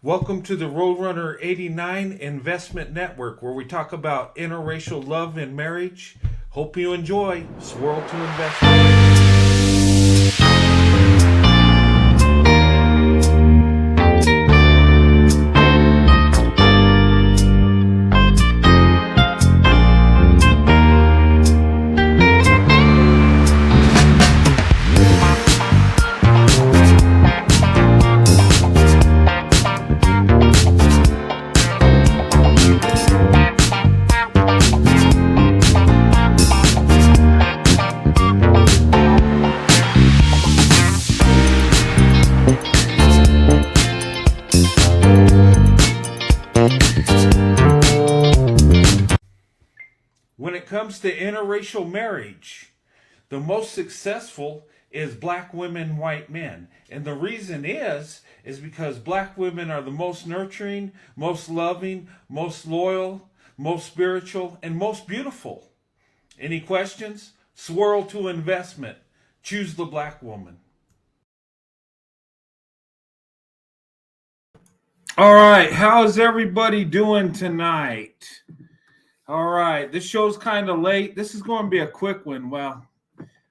Welcome to the Roadrunner 89 Investment Network, where we talk about interracial love and marriage. Hope you enjoy. Swirl to Investment. When it comes to interracial marriage, the most successful is black women, white men. And the reason is because black women are the most nurturing, most loving, most loyal, most spiritual, and most beautiful. Any questions? Swirl to investment. Choose the black woman. All right, how's everybody doing tonight? All right, this show's kind of late. This is going to be a quick one. Well,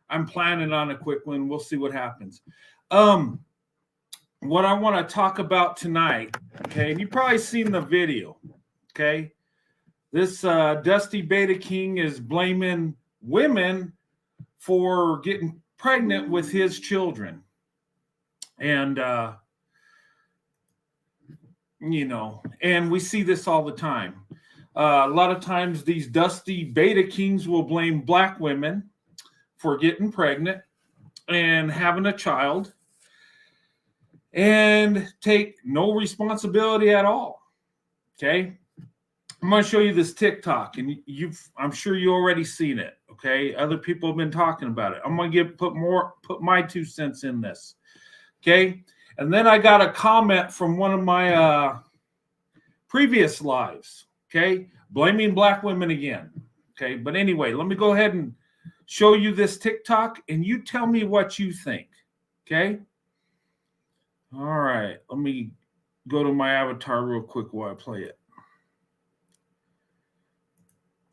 I'm planning on a quick one. We'll see what happens. What I want to talk about tonight, okay, and you've probably seen the video, okay? This Dusty Beta King is blaming women for getting pregnant with his children. And, and we see this all the time. A lot of times these dusty beta kings will blame black women for getting pregnant and having a child and take no responsibility at all. Okay? I'm going to show you this TikTok, and I'm sure you already seen it. Okay? Other people have been talking about it. I'm going to put my 2 cents in this. Okay? And then I got a comment from one of my previous lives. Okay, blaming black women again. Okay, but anyway, let me go ahead and show you this TikTok, and you tell me what you think. Okay. All right, let me go to my avatar real quick while I play it.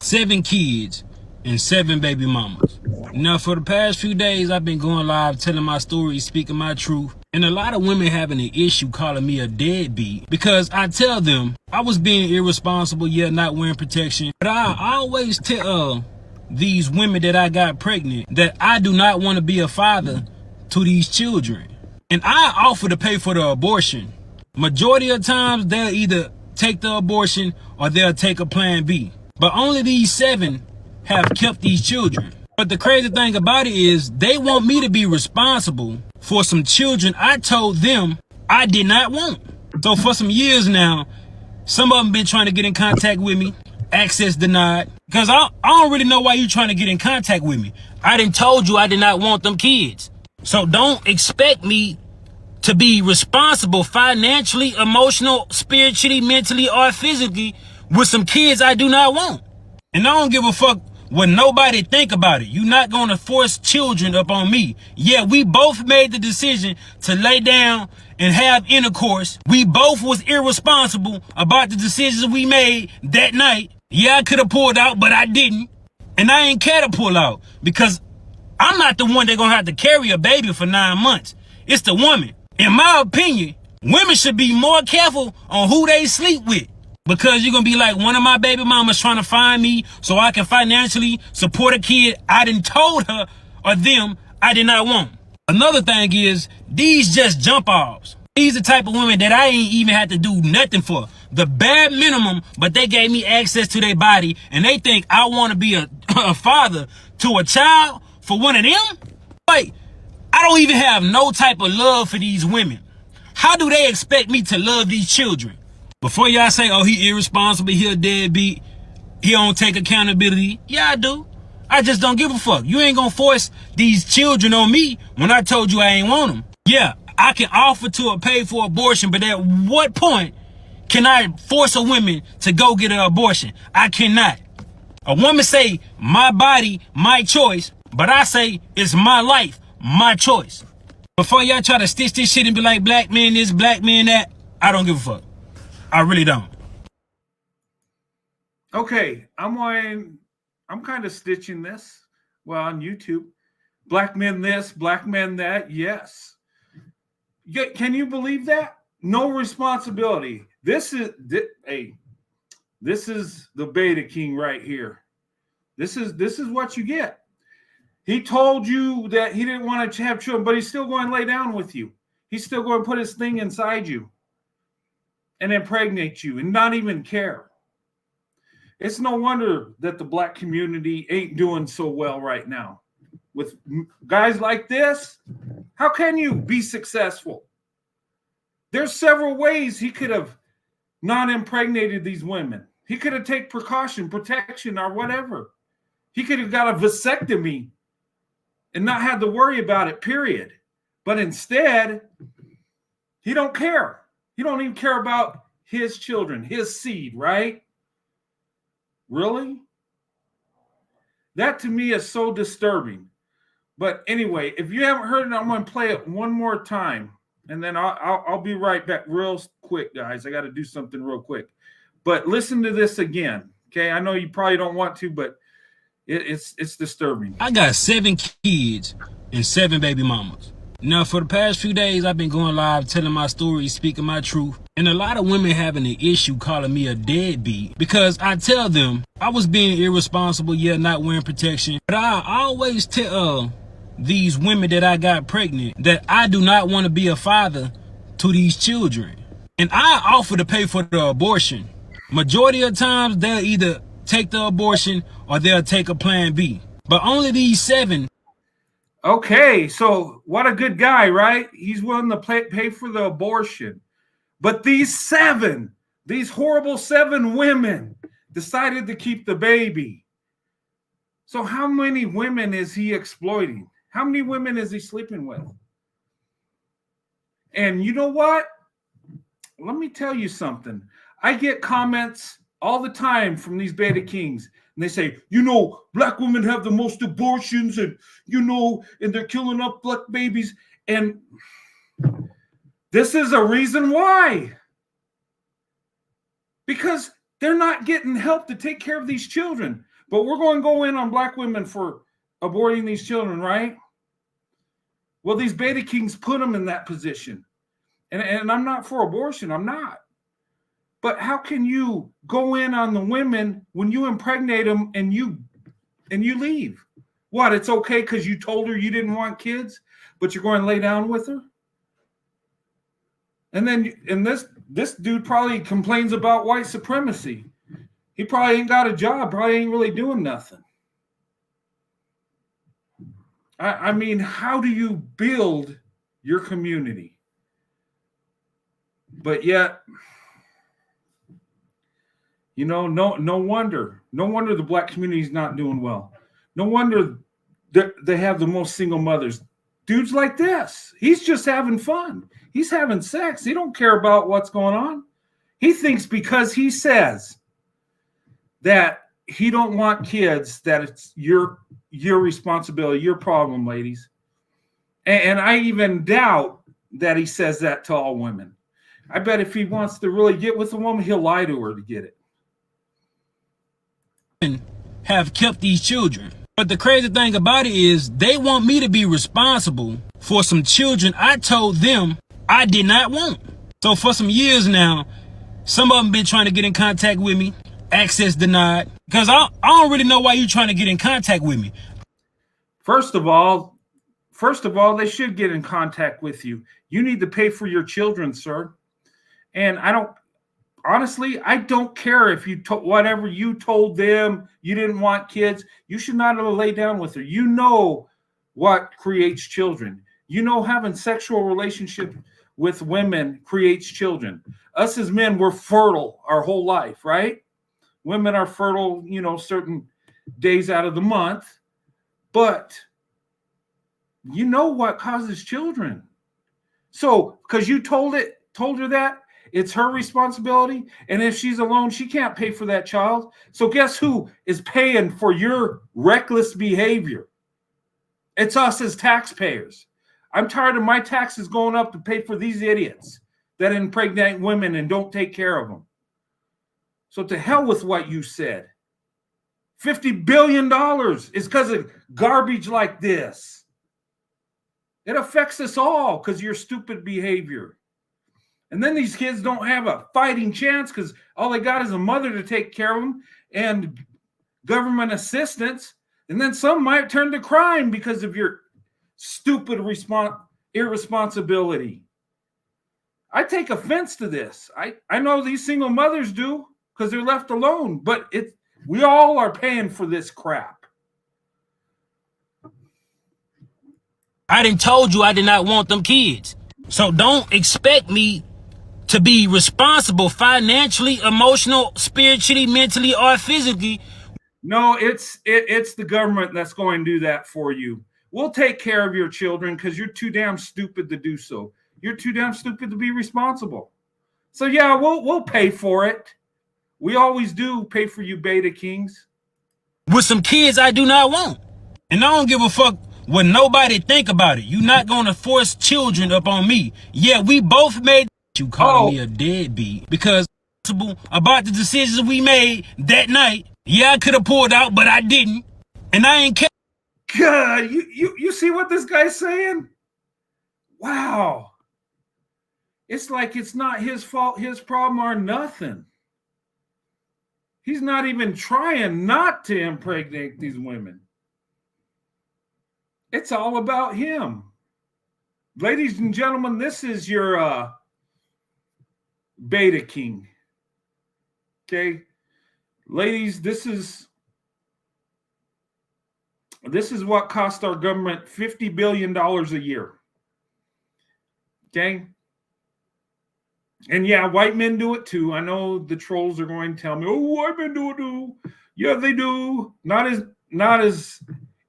7 kids and 7 baby mamas. Now, for the past few days, I've been going live, telling my story, speaking my truth. And a lot of women having an issue calling me a deadbeat because I tell them I was being irresponsible, yet not wearing protection. But I always tell these women that I got pregnant that I do not want to be a father to these children. And I offer to pay for the abortion. Majority of times, they'll either take the abortion or they'll take a plan B. But only these 7 have kept these children. But the crazy thing about it is they want me to be responsible for some children I told them I did not want. So for some years now, some of them been trying to get in contact with me, access denied. Because I don't really know why you trying to get in contact with me. I done told you I did not want them kids. So don't expect me to be responsible financially, emotional, spiritually, mentally, or physically with some kids I do not want. And I don't give a fuck what nobody think about it. You're not going to force children up on me. Yeah, we both made the decision to lay down and have intercourse. We both was irresponsible about the decisions we made that night. Yeah, I could have pulled out, but I didn't. And I ain't care to pull out because I'm not the one that's going to have to carry a baby for 9 months. It's the woman. In my opinion, women should be more careful on who they sleep with. Because you're going to be like, one of my baby mamas trying to find me so I can financially support a kid I done told her or them I did not want. Another thing is, these just jump offs. These the type of women that I ain't even had to do nothing for. The bare minimum, but they gave me access to their body and they think I want to be a father to a child for one of them? Like, I don't even have no type of love for these women. How do they expect me to love these children? Before y'all say, oh, he irresponsible, he a deadbeat, he don't take accountability. Yeah, I do. I just don't give a fuck. You ain't gonna force these children on me when I told you I ain't want them. Yeah, I can offer to pay for abortion, but at what point can I force a woman to go get an abortion? I cannot. A woman say, my body, my choice, but I say, it's my life, my choice. Before y'all try to stitch this shit and be like, black man this, black man that, I don't give a fuck. I really don't. Okay, I'm kind of stitching this. Well, on YouTube, black men this, black men that. Yes. Can you believe that? No responsibility. This is the Beta King right here. This is what you get. He told you that he didn't want to have children, but he's still going to lay down with you. He's still going to put his thing inside you and impregnate you and not even care. It's no wonder that the black community ain't doing so well right now. With guys like this, how can you be successful? There's several ways he could have not impregnated these women. He could have taken precaution, protection, or whatever. He could have got a vasectomy and not had to worry about it, period. But instead, he don't care. He don't even care about his children, his seed, right? Really? That to me is so disturbing. But anyway, if you haven't heard it, I'm going to play it one more time. And then I'll be right back real quick, guys. I got to do something real quick. But listen to this again, okay? I know you probably don't want to, but it's disturbing. I got 7 kids and 7 baby mamas. Now, for the past few days, I've been going live telling my story, speaking my truth. And a lot of women having an issue calling me a deadbeat because I tell them I was being irresponsible, yeah, not wearing protection. But I always tell these women that I got pregnant that I do not want to be a father to these children. And I offer to pay for the abortion. Majority of times, they'll either take the abortion or they'll take a plan B. But only these 7. Okay, so what a good guy, right? He's willing to pay for the abortion. But these 7, these horrible 7 women decided to keep the baby. So how many women is he exploiting? How many women is he sleeping with? And you know what? Let me tell you something. I get comments all the time from these Beta Kings. And they say, black women have the most abortions and, and they're killing up black babies. And this is a reason why. Because they're not getting help to take care of these children. But we're going to go in on black women for aborting these children, right? Well, these Beta Kings put them in that position. And I'm not for abortion. I'm not. But how can you go in on the women when you impregnate them and you leave? What? It's okay because you told her you didn't want kids, but you're going to lay down with her? And this dude probably complains about white supremacy. He probably ain't got a job, probably ain't really doing nothing. I mean, how do you build your community? But yet, no wonder the black community is not doing well. No wonder they have the most single mothers. Dudes like this, he's just having fun. He's having sex. He don't care about what's going on. He thinks because he says that he don't want kids, that it's your responsibility, your problem, ladies. And I even doubt that he says that to all women. I bet if he wants to really get with a woman, he'll lie to her to get it. Have kept these children. But the crazy thing about it is they want me to be responsible for some children I told them I did not want. So for some years now, some of them been trying to get in contact with me, access denied, because I don't really know why you're trying to get in contact with me. First of all, they should get in contact with you. You need to pay for your children, sir. And I don't care if you whatever you told them, you didn't want kids. You should not have laid down with her. You know what creates children. Having sexual relationship with women creates children. Us as men, we're fertile our whole life, right? Women are fertile, certain days out of the month. But you know what causes children. So because you told her that, it's her responsibility. And if she's alone, she can't pay for that child. So guess who is paying for your reckless behavior? It's us as taxpayers. I'm tired of my taxes going up to pay for these idiots that impregnate women and don't take care of them. So to hell with what you said. $50 billion is because of garbage like this. It affects us all because of your stupid behavior. And then these kids don't have a fighting chance because all they got is a mother to take care of them and government assistance. And then some might turn to crime because of your stupid irresponsibility. I take offense to this. I know these single mothers do because they're left alone, but we all are paying for this crap. I done told you I did not want them kids. So don't expect me to be responsible financially, emotional, spiritually, mentally, or physically. No, it's the government that's going to do that for you. We'll take care of your children because you're too damn stupid to do so. You're too damn stupid to be responsible. So yeah, we'll pay for it. We always do pay for you Beta Kings. With some kids I do not want. And I don't give a fuck what nobody think about it. You're not going to force children up on me. Yeah, we both made you calling me a deadbeat because about the decisions we made that night. Yeah, I could have pulled out, but I didn't. And I ain't care. God, you see what this guy's saying? Wow. It's like it's not his fault, his problem, or nothing. He's not even trying not to impregnate these women. It's all about him. Ladies and gentlemen, this is your Beta King. Okay? Ladies, this is what cost our government $50 billion a year. Okay? And yeah, white men do it too. I know the trolls are going to tell me, oh, white men do it too. Yeah, they do. Not as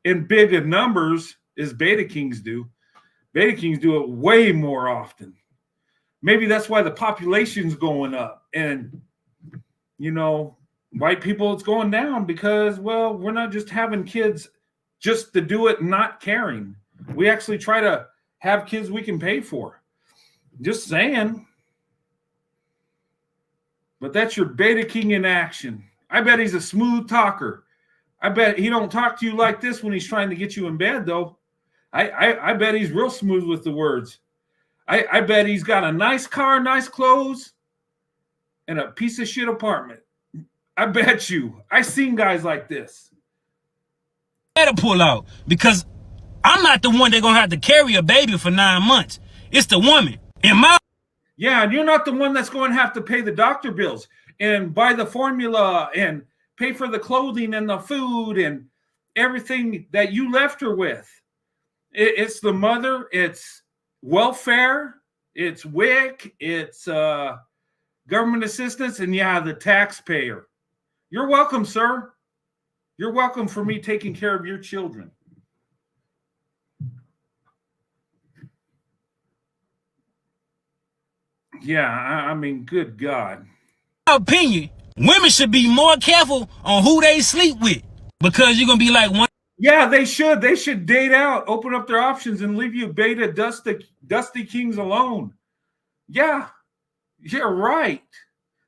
in big of numbers as Beta Kings do. Beta Kings do it way more often. Maybe that's why the population's going up. And, you know, white people, it's going down because, well, we're not just having kids just to do it and not caring. We actually try to have kids we can pay for. Just saying. But that's your Beta King in action. I bet he's a smooth talker. I bet he don't talk to you like this when he's trying to get you in bed, though. I bet he's real smooth with the words. I bet he's got a nice car, nice clothes, and a piece of shit apartment. I bet you. I've seen guys like this. I had to pull out because I'm not the one that's going to have to carry a baby for 9 months. It's the woman. Yeah, and you're not the one that's going to have to pay the doctor bills and buy the formula and pay for the clothing and the food and everything that you left her with. It's the mother, it's welfare, it's WIC, it's government assistance, and yeah, the taxpayer. You're welcome, sir. You're welcome for me taking care of your children. Yeah, I mean, good God. My opinion, women should be more careful on who they sleep with because you're going to be like one. Yeah, they should. They should date out, open up their options, and leave you beta dusty kings alone. Yeah, you're right.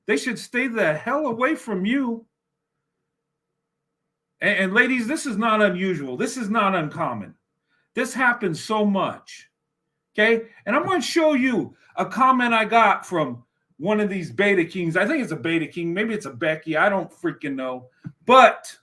They should stay the hell away from you. And ladies, this is not unusual. This is not uncommon. This happens so much. Okay? And I'm going to show you a comment I got from one of these Beta Kings. I think it's a Beta King. Maybe it's a Becky. I don't freaking know. But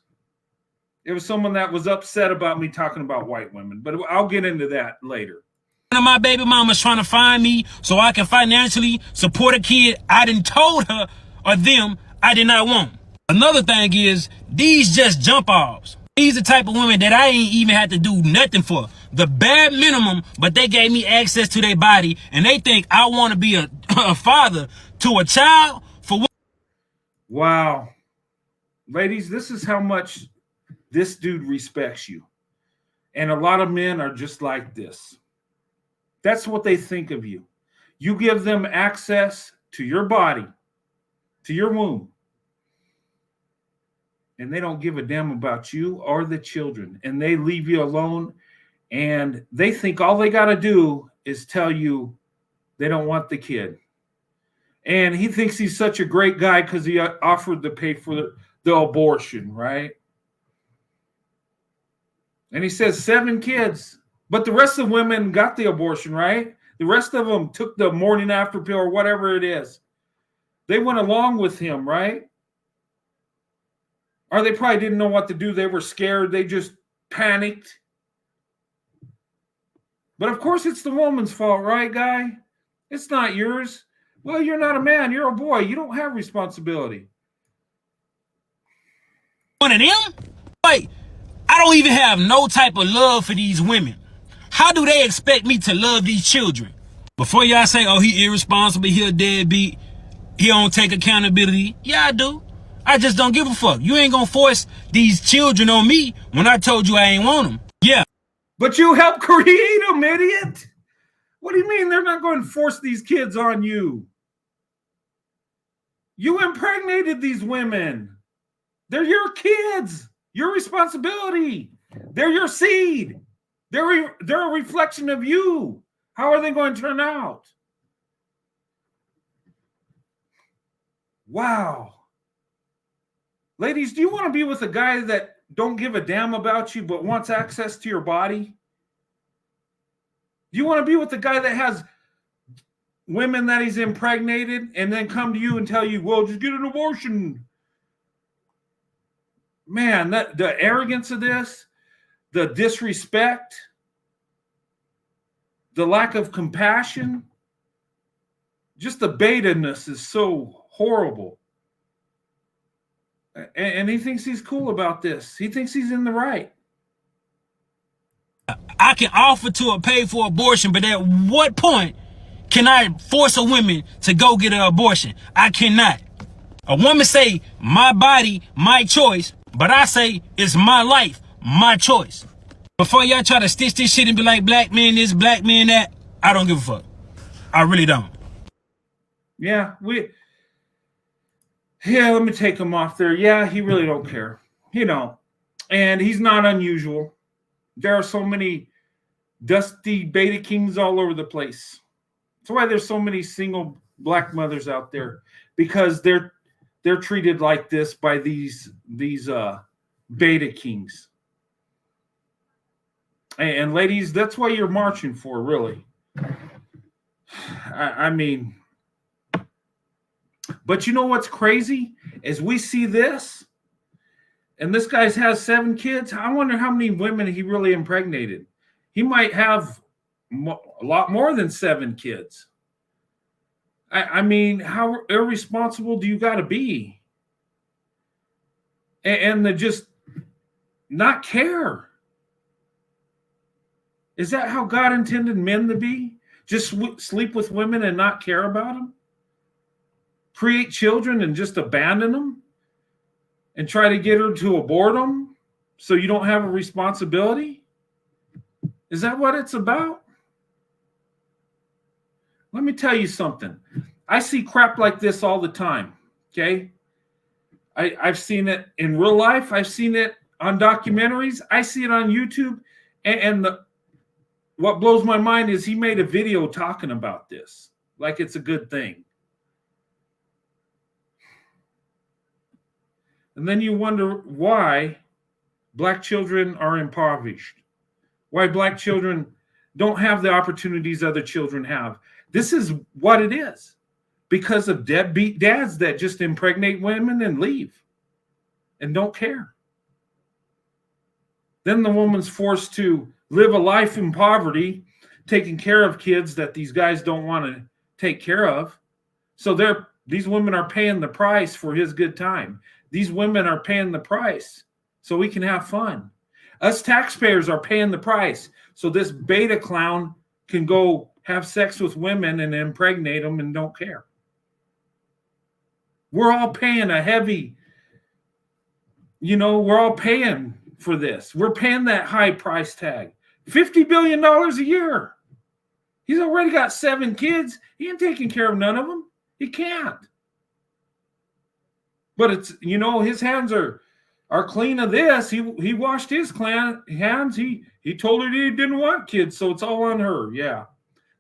it was someone that was upset about me talking about white women. But I'll get into that later. One of my baby mamas trying to find me so I can financially support a kid I done told her or them I did not want. Another thing is, these just jump offs. These the type of women that I ain't even had to do nothing for. The bare minimum, but they gave me access to their body, and they think I want to be a father to a child for what? Wow. Ladies, this is how much this dude respects you. And a lot of men are just like this. That's what they think of you. You give them access to your body, to your womb. And they don't give a damn about you or the children. And they leave you alone. And they think all they got to do is tell you they don't want the kid. And he thinks he's such a great guy because he offered to pay for the abortion, right? And he says 7 kids. But the rest of the women got the abortion, right? The rest of them took the morning after pill or whatever it is. They went along with him, right? Or they probably didn't know what to do. They were scared. They just panicked. But of course, it's the woman's fault, right, guy? It's not yours. Well, you're not a man. You're a boy. You don't have responsibility. One of them? Like, I don't even have no type of love for these women. How do they expect me to love these children? Before y'all say, oh, he irresponsible, he a deadbeat, he don't take accountability. Yeah, I do. I just don't give a fuck. You ain't gonna force these children on me when I told you I ain't want them. Yeah. But you helped create them, idiot. What do you mean they're not going to force these kids on you? You impregnated these women. They're your kids. Your responsibility. They're your seed. They're a reflection of you. How are they going to turn out? Wow. Ladies, do you want to be with a guy that don't give a damn about you but wants access to your body? Do you want to be with a guy that has women that he's impregnated and then come to you and tell you, well, just get an abortion? Man, the arrogance of this, the disrespect, the lack of compassion, just the beta-ness is so horrible. And he thinks he's cool about this. He thinks he's in the right. I can offer to pay for abortion, but at what point can I force a woman to go get an abortion? I cannot. A woman say, my body, my choice, but I say, it's my life, my choice. Before y'all try to stitch this shit and be like, black men this, black men that, I don't give a fuck. I really don't. Yeah, let me take him off there. Yeah, he really don't care. And he's not unusual. There are so many dusty beta kings all over the place. That's why there's so many single black mothers out there, because they're treated like this by these beta kings. And ladies, that's what you're marching for, really. I mean, but you know what's crazy? As we see this, and this guy has 7 kids, I wonder how many women he really impregnated. He might have a lot more than 7 kids. I mean, how irresponsible do you got to be? And to just not care. Is that how God intended men to be? Just sleep with women and not care about them? Create children and just abandon them? And try to get her to abort them so you don't have a responsibility? Is that what it's about? Let me tell you something. I see crap like this all the time, okay? I've seen it in real life. I've seen it on documentaries. I see it on YouTube. And what blows my mind is he made a video talking about this like it's a good thing. And then you wonder why black children are impoverished, why black children don't have the opportunities other children have. This is what it is, because of deadbeat dads that just impregnate women and leave and don't care. Then the woman's forced to live a life in poverty, taking care of kids that these guys don't want to take care of. So these women are paying the price for his good time. These women are paying the price so we can have fun. Us taxpayers are paying the price so this beta clown can go have sex with women and impregnate them and don't care. We're all paying a heavy, we're all paying for this. We're paying that high price tag. $50 billion a year. He's already got 7 kids. He ain't taking care of none of them. He can't. But it's, his hands are clean of this. He washed his hands. He told her he didn't want kids, so it's all on her. Yeah.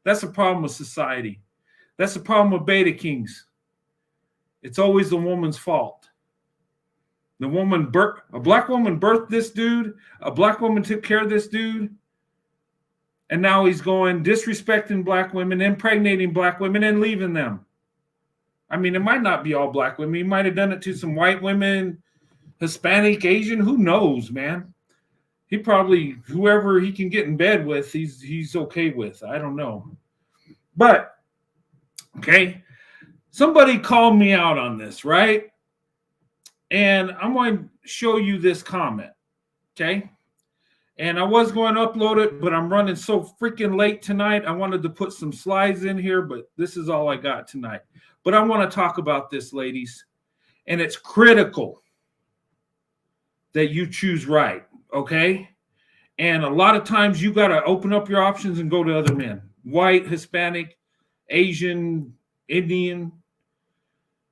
That's the problem with society. That's the problem with beta kings. it's always the woman's fault. A black woman birthed this dude. A black woman took care of this dude. And now he's going disrespecting black women, impregnating black women, and leaving them. I mean, it might not be all black women. He might have done it to some white women, Hispanic, Asian. Who knows, man? He probably, whoever he can get in bed with, he's okay with. I don't know. But, okay, somebody called me out on this, right? And I'm going to show you this comment, okay? And I was going to upload it, but I'm running so freaking late tonight. I wanted to put some slides in here, but this is all I got tonight. But I want to talk about this, ladies. And it's critical that you choose right, okay? And a lot of times you got to open up your options and go to other men. White, Hispanic, Asian, Indian.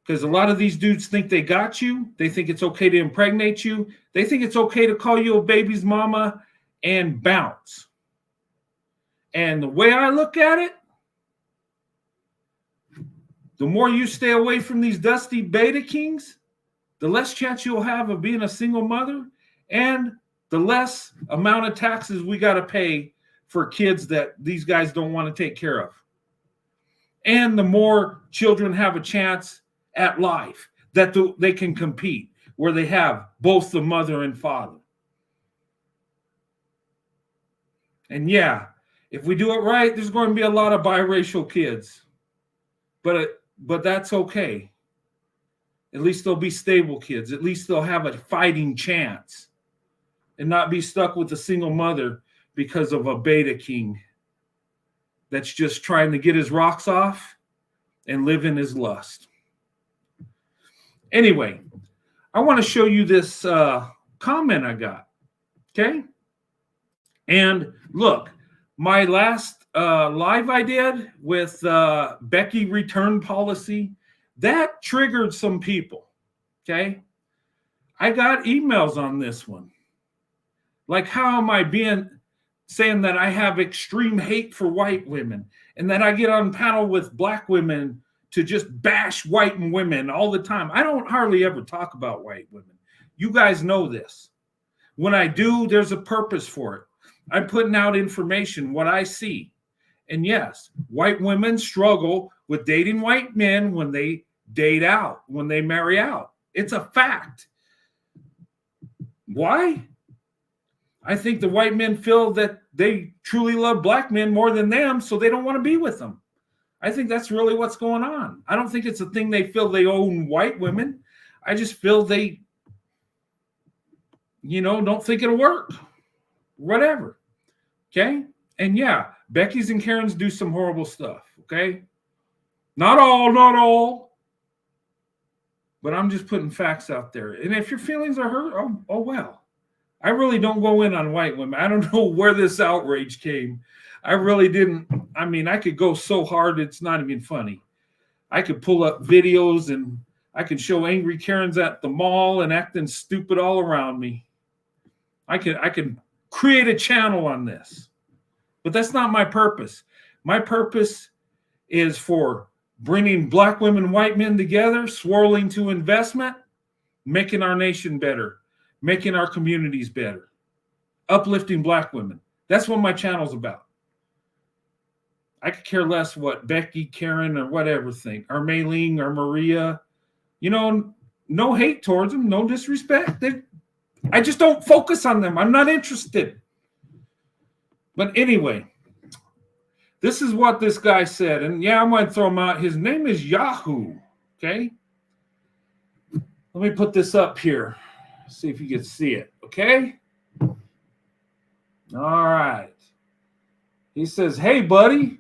Because a lot of these dudes think they got you. They think it's okay to impregnate you. They think it's okay to call you a baby's mama and bounce. And the way I look at it, the more you stay away from these dusty beta kings, the less chance you'll have of being a single mother, and the less amount of taxes we got to pay for kids that these guys don't want to take care of. And the more children have a chance at life that they can compete, where they have both the mother and father. And yeah, if we do it right, there's going to be a lot of biracial kids. But that's okay. At least they'll be stable kids. At least they'll have a fighting chance and not be stuck with a single mother because of a beta king that's just trying to get his rocks off and live in his lust. Anyway, I want to show you this comment I got, okay? And look, my last live I did with Becky return policy, that triggered some people, okay? I got emails on this one. Like, how am I saying that I have extreme hate for white women and that I get on panel with black women to just bash white women all the time? I don't hardly ever talk about white women. You guys know this. When I do, there's a purpose for it. I'm putting out information, what I see. And yes, white women struggle with dating white men when they date out, when they marry out. It's a fact. Why? I think the white men feel that they truly love black men more than them, so they don't want to be with them. I think that's really what's going on. I don't think it's a thing they feel they own white women. I just feel they, don't think it'll work. Whatever. Okay? And yeah, Becky's and Karen's do some horrible stuff. Okay? Not all. But I'm just putting facts out there. And if your feelings are hurt, oh well. I really don't go in on white women. I don't know where this outrage came. I really didn't. I mean, I could go so hard, it's not even funny. I could pull up videos and I can show angry Karens at the mall and acting stupid all around me. I can create a channel on this. But that's not my purpose. My purpose is for bringing black women, white men together, swirling to investment, making our nation better, making our communities better, uplifting black women. That's what my channel's about. I could care less what Becky, Karen, or whatever think, or Maylene, or Maria. No hate towards them, no disrespect. I just don't focus on them. I'm not interested. But anyway, this is what this guy said. And yeah, I'm going to throw him out. His name is Yahoo. Okay. Let me put this up here. See if you can see it. Okay. All right. He says, "Hey, buddy,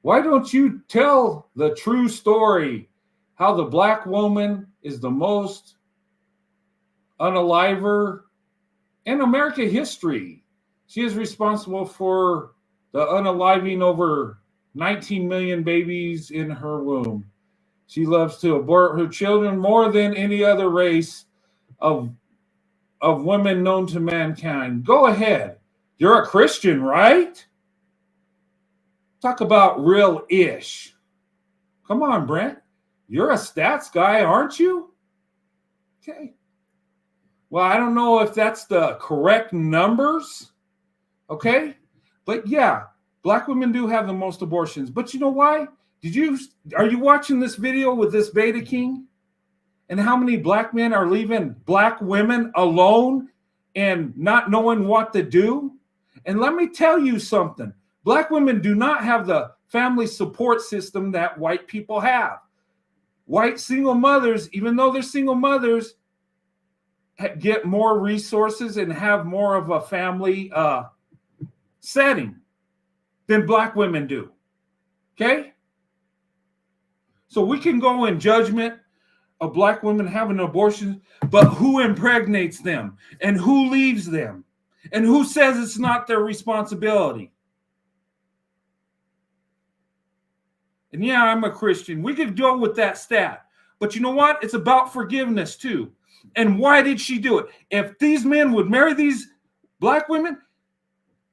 why don't you tell the true story? How the black woman is the most unaliver in American history. She is responsible for the unaliving over 19 million babies in her womb. She loves to abort her children more than any other race of women known to mankind. Go ahead. You're a Christian, right? Talk about real ish. Come on, Brent. You're a stats guy, aren't you? Okay. Well, I don't know if that's the correct numbers. Okay. But yeah, black women do have the most abortions. But you know why? Are you watching this video with this Beta King? And how many black men are leaving black women alone and not knowing what to do? And let me tell you something. Black women do not have the family support system that white people have. White single mothers, even though they're single mothers, get more resources and have more of a family setting than black women do. Okay? So we can go in judgment of black women having abortions, but who impregnates them and who leaves them and who says it's not their responsibility? And yeah, I'm a Christian. We could go with that stat. But you know what? It's about forgiveness too. And why did she do it? If these men would marry these black women,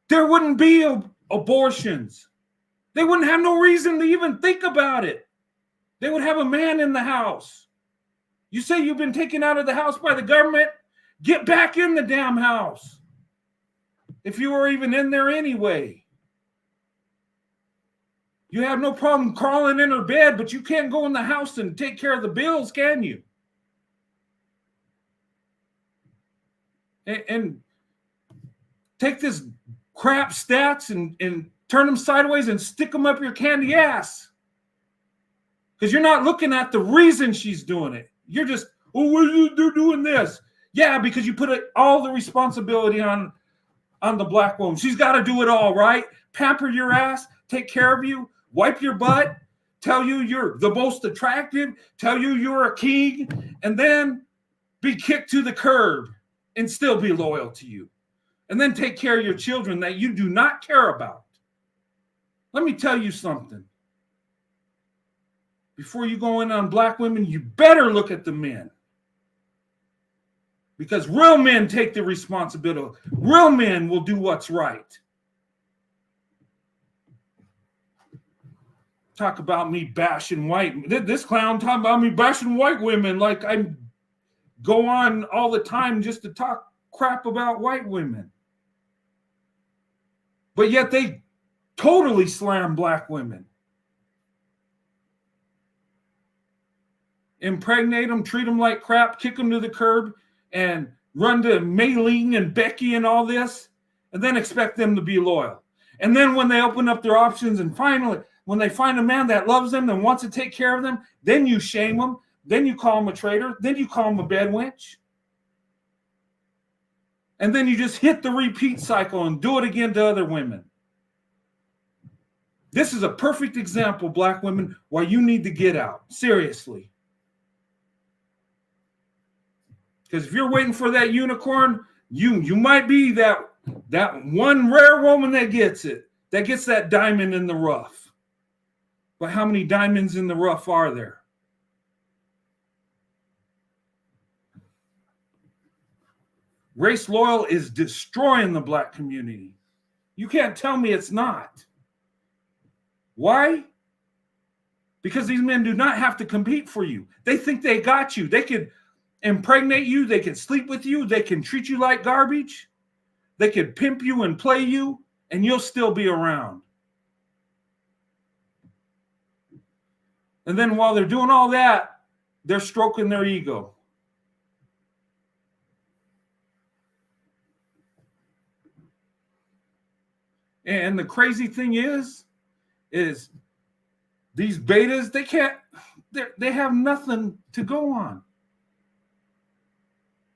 there wouldn't be abortions. They wouldn't have no reason to even think about it. They would have a man in the house. You say you've been taken out of the house by the government? Get back in the damn house. If you were even in there anyway. You have no problem crawling in her bed, but you can't go in the house and take care of the bills, can you? And take this crap stats and turn them sideways and stick them up your candy ass. Because you're not looking at the reason she's doing it. You're just, oh, what are you doing this? Yeah, because you put all the responsibility on the black woman. She's got to do it all, right? Pamper your ass, take care of you, wipe your butt, tell you you're the most attractive, tell you you're a king, and then be kicked to the curb and still be loyal to you. And then take care of your children that you do not care about. Let me tell you something. Before you go in on black women, you better look at the men. Because real men take the responsibility. Real men will do what's right. Talk about me bashing white. This clown talking about me bashing white women like I go on all the time just to talk crap about white women. But yet they totally slam black women. Impregnate them, treat them like crap, kick them to the curb, and run to Maylene and Becky and all this, and then expect them to be loyal. And then when they open up their options and finally, when they find a man that loves them and wants to take care of them, then you shame them, then you call them a traitor, then you call them a bed wench. And then you just hit the repeat cycle and do it again to other women. This is a perfect example, black women, why you need to get out. Seriously. Because if you're waiting for that unicorn, you might be that one rare woman that gets it, that gets that diamond in the rough. But how many diamonds in the rough are there? Race loyal is destroying the black community. You can't tell me it's not. Why? Because these men do not have to compete for you. They think they got you. They could impregnate you. They can sleep with you. They can treat you like garbage. They can pimp you and play you, and you'll still be around. And then while they're doing all that, they're stroking their ego. And the crazy thing is these betas, they have nothing to go on.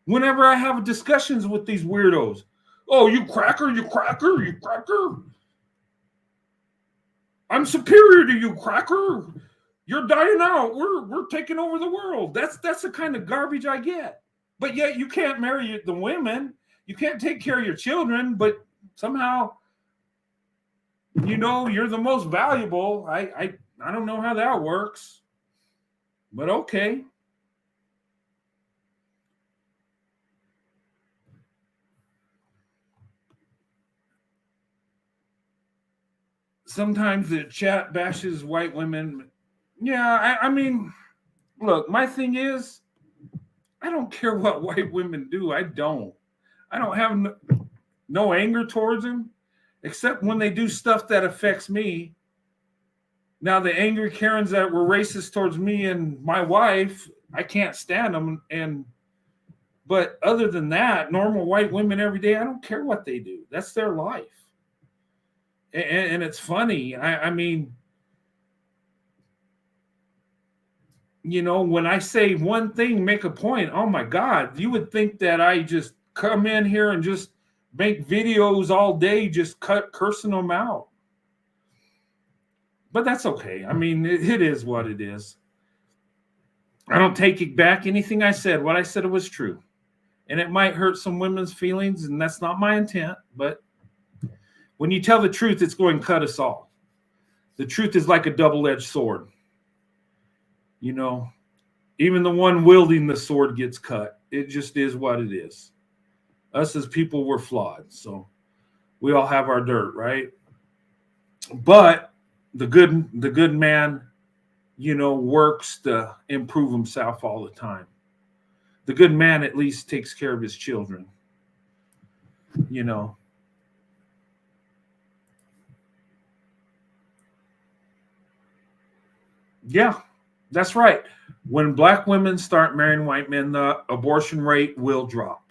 Whenever I have discussions with these weirdos, oh, you cracker. I'm superior to you, cracker. You're dying out. We're taking over the world. That's the kind of garbage I get. But yet you can't marry the women. You can't take care of your children, but somehow, you're the most valuable. I don't know how that works, but okay. Sometimes the chat bashes white women. Yeah, I mean, Look, my thing is, I don't care what white women do. I don't have no anger towards them, except when they do stuff that affects me. Now, the angry Karens that were racist towards me and my wife, I can't stand them. But other than that, normal white women every day, I don't care what they do. That's their life. And it's funny. I mean, you know, when I say one thing, make a point, oh my God, you would think that I just come in here and just make videos all day, just cursing them out. But that's okay. I mean, it is what it is. I don't take it back. Anything I said, what I said, it was true. And it might hurt some women's feelings, and that's not my intent. But when you tell the truth, it's going to cut us all. The truth is like a double-edged sword. You know, even the one wielding the sword gets cut. It just is what it is. Us as people, we're flawed. So we all have our dirt, right? But the good man, you know, works to improve himself all the time. The good man at least takes care of his children, you know. Yeah, that's right. When black women start marrying white men, the abortion rate will drop.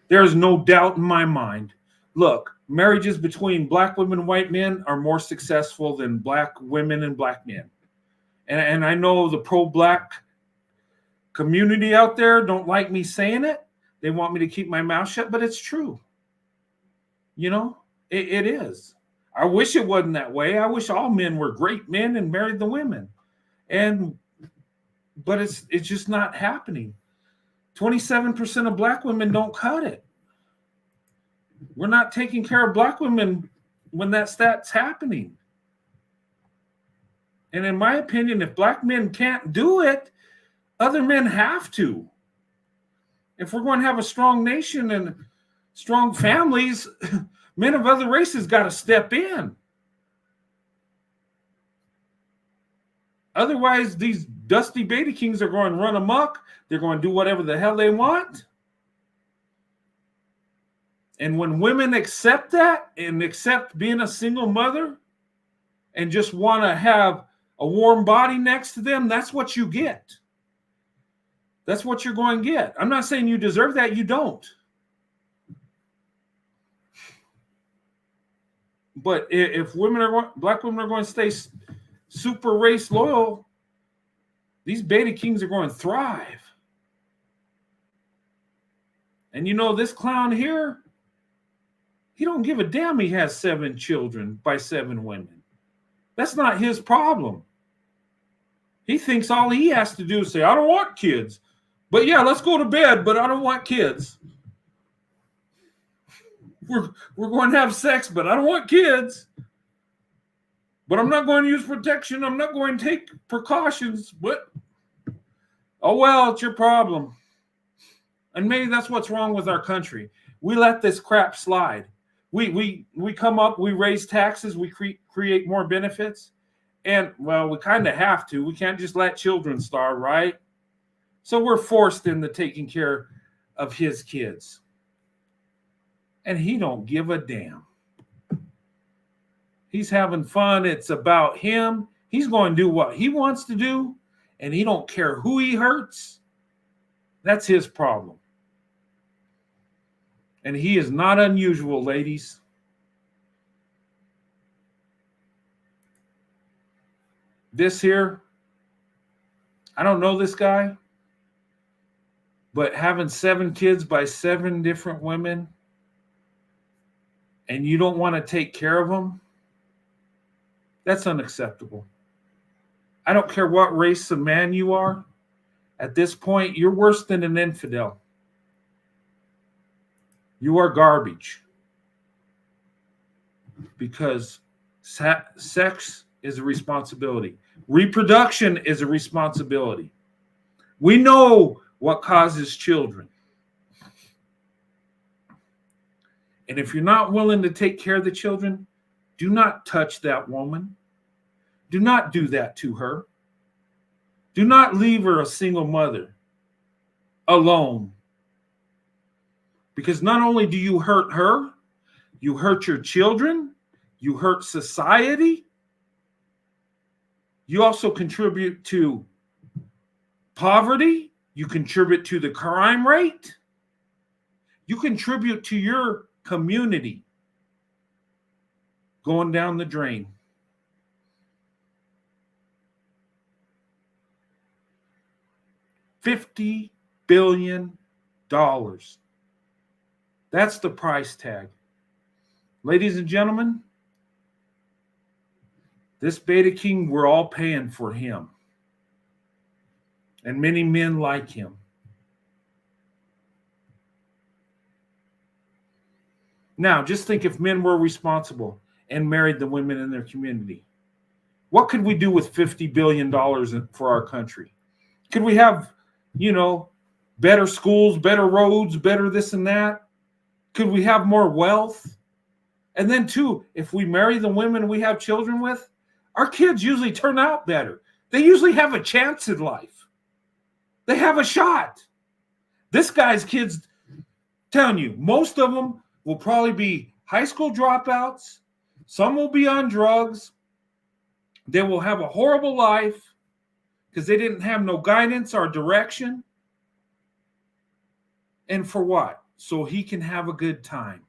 There's no doubt in my mind. Look, marriages between black women and white men are more successful than black women and black men. And I know the pro-black community out there don't like me saying it. They want me to keep my mouth shut, but it's true. You know, it is. I wish it wasn't that way. I wish all men were great men and married the women. But it's just not happening. 27% of black women don't cut it. We're not taking care of black women when that stat's happening. And in my opinion, if black men can't do it, other men have to. If we're going to have a strong nation and strong families, men of other races got to step in. Otherwise, these dusty beta kings are going to run amok. They're going to do whatever the hell they want. And when women accept that and accept being a single mother and just want to have a warm body next to them, that's what you get. That's what you're going to get. I'm not saying you deserve that. You don't. But if black women are going to stay super race loyal, these beta kings are going to thrive. And you know, this clown here, he don't give a damn he has 7 children by 7 women. That's not his problem. He thinks all he has to do is say, I don't want kids. But yeah, let's go to bed, but I don't want kids. We're going to have sex, but I don't want kids. But I'm not going to use protection. I'm not going to take precautions. But, oh, well, it's your problem. And maybe that's what's wrong with our country. We let this crap slide. We come up, we raise taxes, we create more benefits. And, well, we kind of have to. We can't just let children starve, right? So we're forced into taking care of his kids. And he don't give a damn. He's having fun. It's about him. He's going to do what he wants to do, and he don't care who he hurts. That's his problem. And he is not unusual, ladies. This here, I don't know this guy, but having 7 kids by 7 different women, and you don't want to take care of them, that's unacceptable. I don't care what race of man you are. At this point, you're worse than an infidel. You are garbage. Because sex is a responsibility. Reproduction is a responsibility. We know what causes children. And if you're not willing to take care of the children, do not touch that woman. Do not do that to her. Do not leave her a single mother alone. Because not only do you hurt her, you hurt your children, you hurt society, you also contribute to poverty, you contribute to the crime rate, you contribute to your community going down the drain. $50 billion. That's the price tag. Ladies and gentlemen, this Beta King, we're all paying for him. And many men like him. Now, just think if men were responsible and married the women in their community. What could we do with $50 billion for our country? Could we have, better schools, better roads, better this and that? Could we have more wealth? And then, too, if we marry the women we have children with, our kids usually turn out better. They usually have a chance in life. They have a shot. This guy's kids, telling you, most of them will probably be high school dropouts. Some will be on drugs. They will have a horrible life because they didn't have no guidance or direction. And for what? So he can have a good time.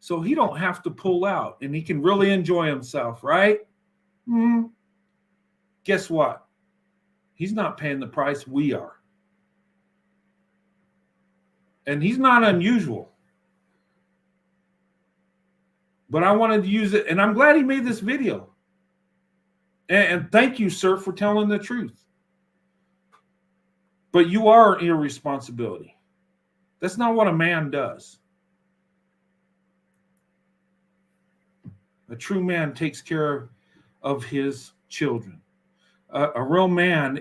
So he don't have to pull out and he can really enjoy himself, right? Guess what? He's not paying the price, we are. And he's not unusual. But I wanted to use it, and I'm glad he made this video. And thank you, sir, for telling the truth. But you are irresponsibility. That's not what a man does. A true man takes care of his children. A real man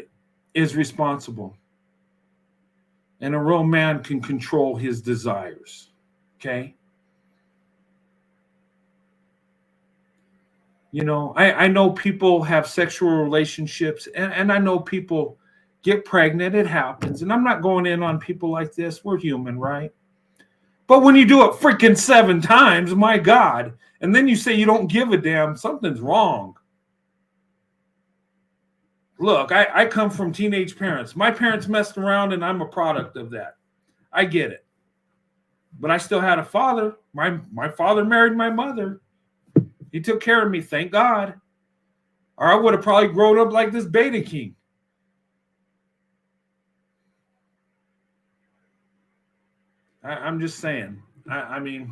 is responsible. And a real man can control his desires. Okay? I know people have sexual relationships, and I know people get pregnant. It happens. And I'm not going in on people like this. We're human, right? But when you do it freaking 7 times, my God, and then you say you don't give a damn, something's wrong. Look, I come from teenage parents. My parents messed around, and I'm a product of that. I get it. But I still had a father. My father married my mother. He took care of me, thank God. Or I would have probably grown up like this Beta King. I'm just saying. I mean,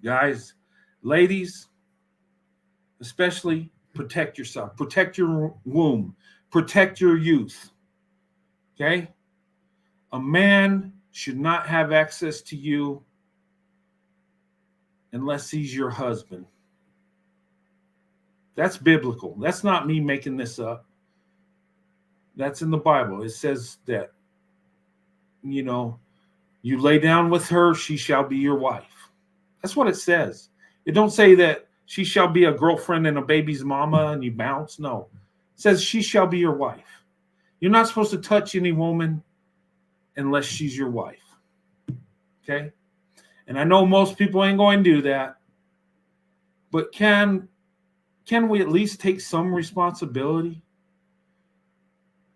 guys, ladies, especially, protect yourself. Protect your womb. Protect your youth. Okay? A man should not have access to you unless he's your husband. That's biblical. That's not me making this up. That's in the Bible. It says that, you lay down with her, she shall be your wife. That's what it says. It don't say that she shall be a girlfriend and a baby's mama and you bounce. No. It says she shall be your wife. You're not supposed to touch any woman unless she's your wife. Okay? And I know most people ain't going to do that. But can we at least take some responsibility?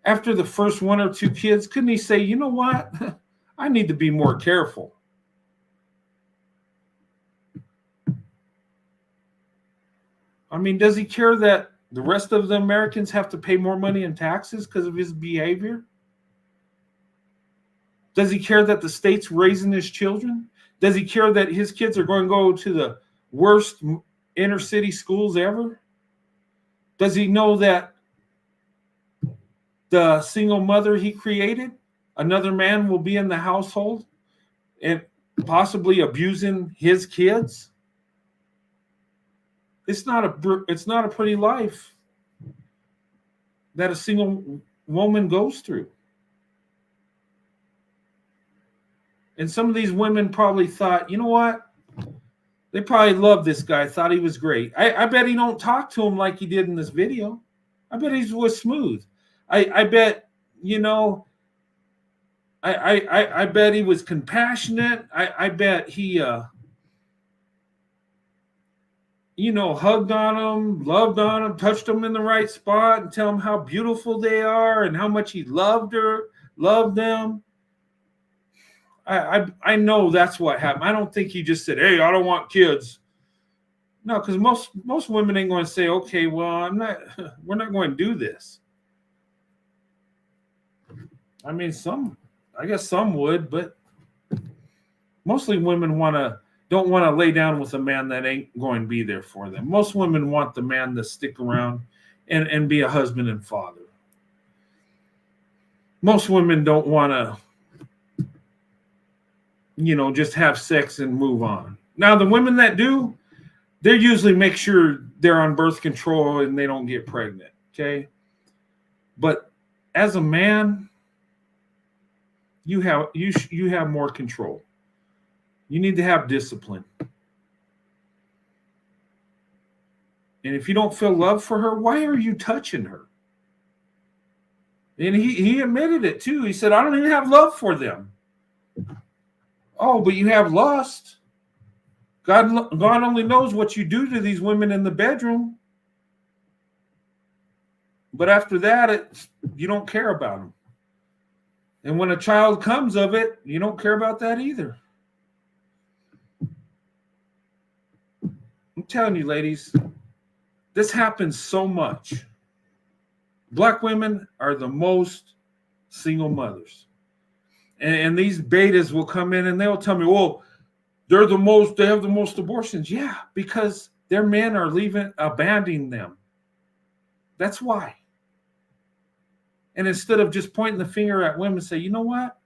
After the first 1 or 2 kids, couldn't he say, you know what? I need to be more careful. I mean, does he care that the rest of the Americans have to pay more money in taxes because of his behavior? Does he care that the state's raising his children? Does he care that his kids are going to go to the worst inner city schools ever? Does he know that the single mother he created, another man will be in the household and possibly abusing his kids? It's not a pretty life that a single woman goes through. And some of these women probably thought, you know what? They probably loved this guy, thought he was great. I bet he don't talk to him like he did in this video. I bet he was smooth. I bet, you know, I bet he was compassionate. I bet he you know, hugged on them, loved on them, touched them in the right spot, and tell them how beautiful they are and how much he loved them. I know that's what happened. I don't think he just said, "Hey, I don't want kids." No, because most women ain't going to say, "Okay, well, we're not going to do this." I mean, I guess some would, but mostly women don't want to lay down with a man that ain't going to be there for them. Most women want the man to stick around and be a husband and father. Most women don't want to, you know, just have sex and move on. Now, the women that do, they usually make sure they're on birth control and they don't get pregnant. Okay. But as a man, you have more control. You need to have discipline. And if you don't feel love for her, why are you touching her? And he admitted it too. He said, "I don't even have love for them." Oh, but you have lust. God only knows what you do to these women in the bedroom. But after that, you don't care about them. And when a child comes of it, you don't care about that either. I'm telling you, ladies, this happens so much. Black women are the most single mothers. And these betas will come in and they'll tell me, "Well, they have the most abortions." Yeah, because their men are abandoning them. That's why. And instead of just pointing the finger at women, say, "You know what?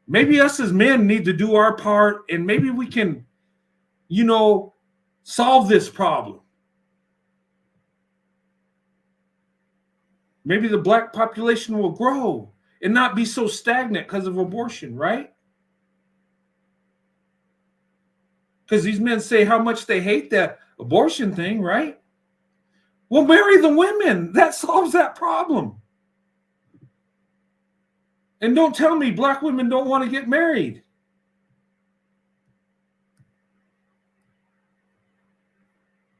Maybe us as men need to do our part, and maybe we can, you know, solve this problem. Maybe the black population will grow and not be so stagnant because of abortion," right? Because these men say how much they hate that abortion thing, right? Well, marry the women. That solves that problem. And don't tell me black women don't want to get married.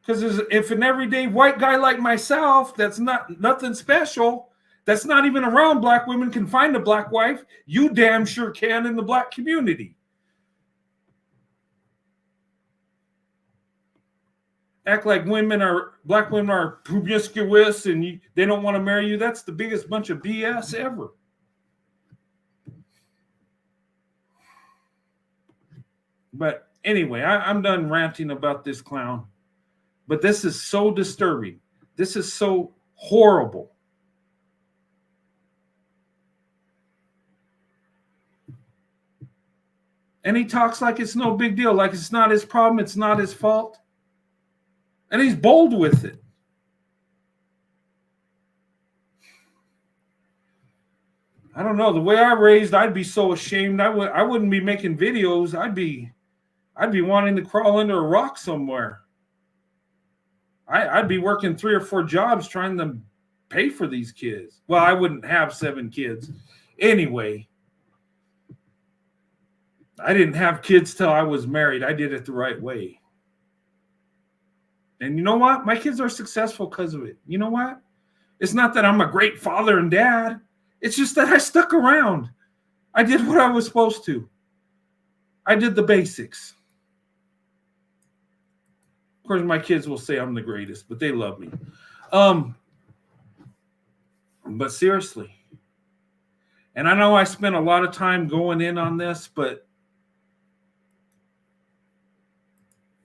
Because if an everyday white guy like myself, that's nothing special, that's not even around black women, can find a black wife, you damn sure can in the black community. Act like black women are promiscuous and they don't want to marry you. That's the biggest bunch of BS ever. But anyway, I'm done ranting about this clown. But this is so disturbing. This is so horrible. And he talks like it's no big deal, like it's not his problem, it's not his fault. And he's bold with it. I don't know. The way I raised, I'd be so ashamed. I wouldn't be making videos. I'd be wanting to crawl under a rock somewhere. I'd be working 3 or 4 jobs trying to pay for these kids. Well, I wouldn't have 7 kids. Anyway, I didn't have kids till I was married. I did it the right way. And you know what? My kids are successful because of it. You know what? It's not that I'm a great father and dad. It's just that I stuck around. I did what I was supposed to. I did the basics. Of course, my kids will say I'm the greatest, but they love me. But seriously, and I know I spent a lot of time going in on this, but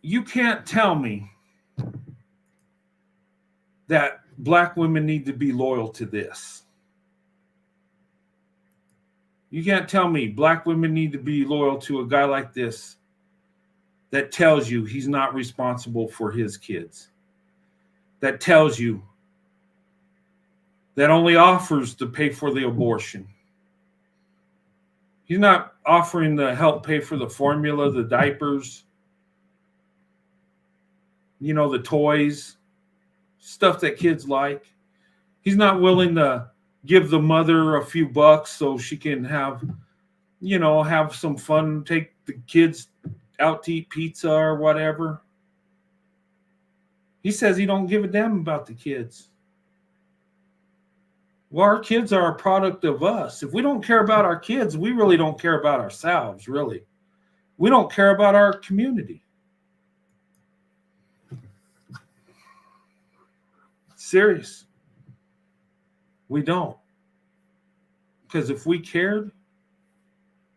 you can't tell me that black women need to be loyal to this. You can't tell me black women need to be loyal to a guy like this that tells you he's not responsible for his kids, that tells you that only offers to pay for the abortion. He's not offering to help pay for the formula, the diapers, the toys, stuff that kids like. He's not willing to give the mother a few bucks so she can have, have some fun, take the kids out to eat pizza or whatever. He says he don't give a damn about the kids. Well, our kids are a product of us. If we don't care about our kids, we really don't care about ourselves, really. We don't care about our community. Serious. We don't. Because if we cared,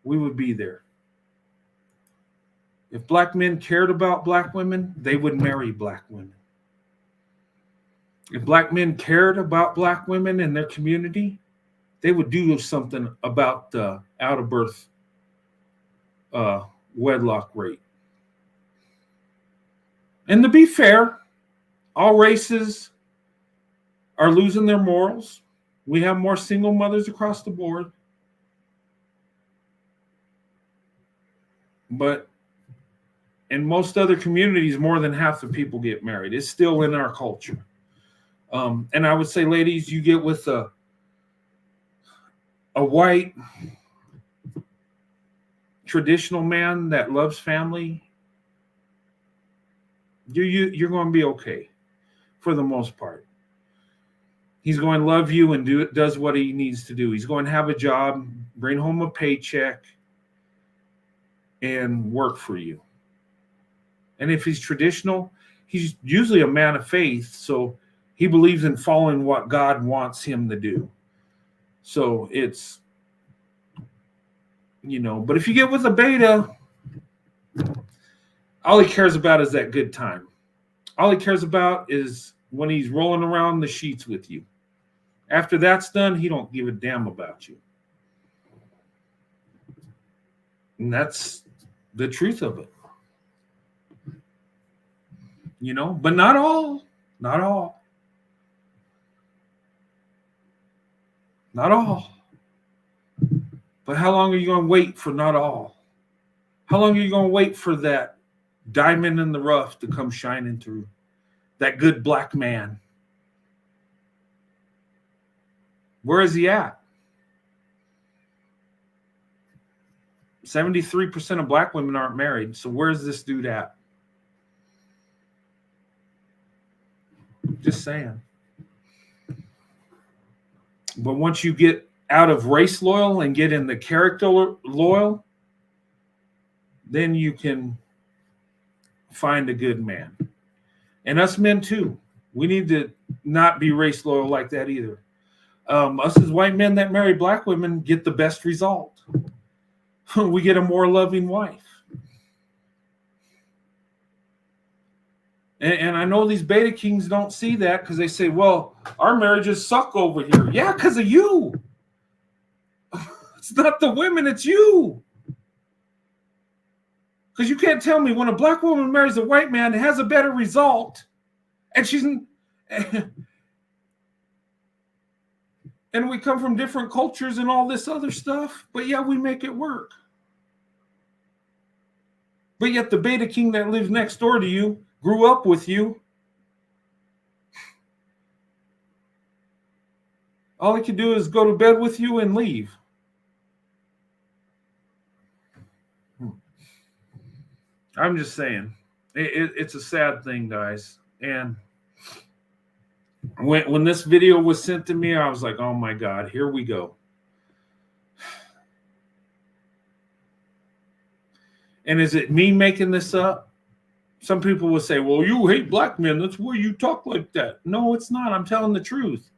we would be there. If black men cared about black women, they would marry black women. If black men cared about black women and their community, they would do something about the out of birth wedlock rate. And to be fair, all races are losing their morals. We have more single mothers across the board. But in most other communities, more than half the people get married. It's still in our culture. And I would say, ladies, you get with a white traditional man that loves family, you're going to be okay for the most part. He's going to love you and does what he needs to do. He's going to have a job, bring home a paycheck, and work for you. And if he's traditional, he's usually a man of faith, so he believes in following what God wants him to do. So it's, but if you get with a beta, all he cares about is that good time. All he cares about is when he's rolling around the sheets with you. After that's done, he don't give a damn about you. And that's the truth of it. But not all. Not all. Not all. But how long are you going to wait for not all? How long are you going to wait for that diamond in the rough to come shining through? That good black man. Where is he at? 73% of black women aren't married. So where's this dude at? Just saying. But once you get out of race loyal and get in the character loyal, then you can find a good man. And us men too. We need to not be race loyal like that either. Us as white men that marry black women get the best result. We get a more loving wife. And I know these beta kings don't see that because they say, well, our marriages suck over here. Yeah, because of you. It's not the women, it's you. Because you can't tell me when a black woman marries a white man, it has a better result. And she's... And we come from different cultures and all this other stuff. But yeah, we make it work. But yet the beta king that lives next door to you, grew up with you, all he can do is go to bed with you and leave. I'm just saying, it's a sad thing, guys. And when this video was sent to me, I was like, oh my God, here we go. And is it me making this up? Some people will say, well, you hate black men. That's why you talk like that. No, it's not. I'm telling the truth.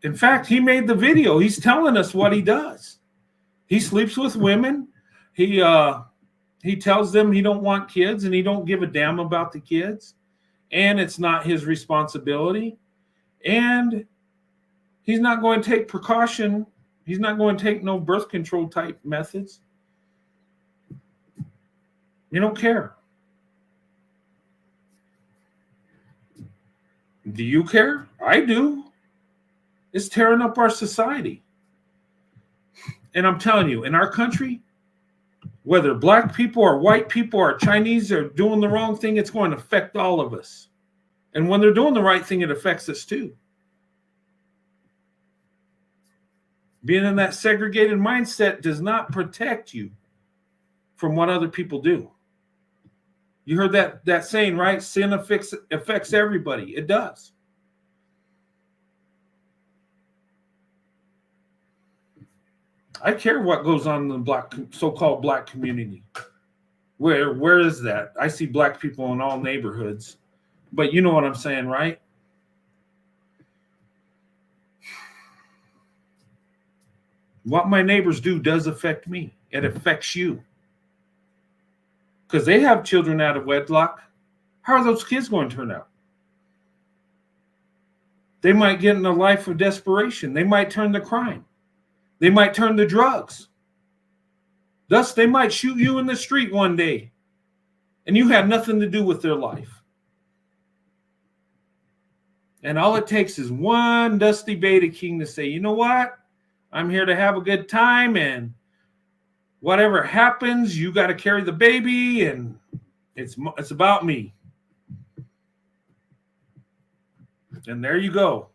In fact, he made the video. He's telling us what he does. He sleeps with women. He tells them he don't want kids and he don't give a damn about the kids. And it's not his responsibility. And he's not going to take precaution. He's not going to take no birth control type methods. You don't care. Do you care? I do. It's tearing up our society. And I'm telling you, in our country, whether black people or white people or Chinese are doing the wrong thing, it's going to affect all of us. And when they're doing the right thing, it affects us too. Being in that segregated mindset does not protect you from what other people do. You heard that saying, right? Sin affects everybody. It does. I care what goes on in the so-called black community. Where is that? I see black people in all neighborhoods, but you know what I'm saying, right? What my neighbors do does affect me. It affects you. Because they have children out of wedlock. How are those kids going to turn out? They might get in a life of desperation. They might turn to crime. They might turn to drugs. Thus, they might shoot you in the street one day, and you have nothing to do with their life. And all it takes is one dusty Beta King to say, you know what? I'm here to have a good time, and whatever happens, you got to carry the baby, and it's about me. And there you go.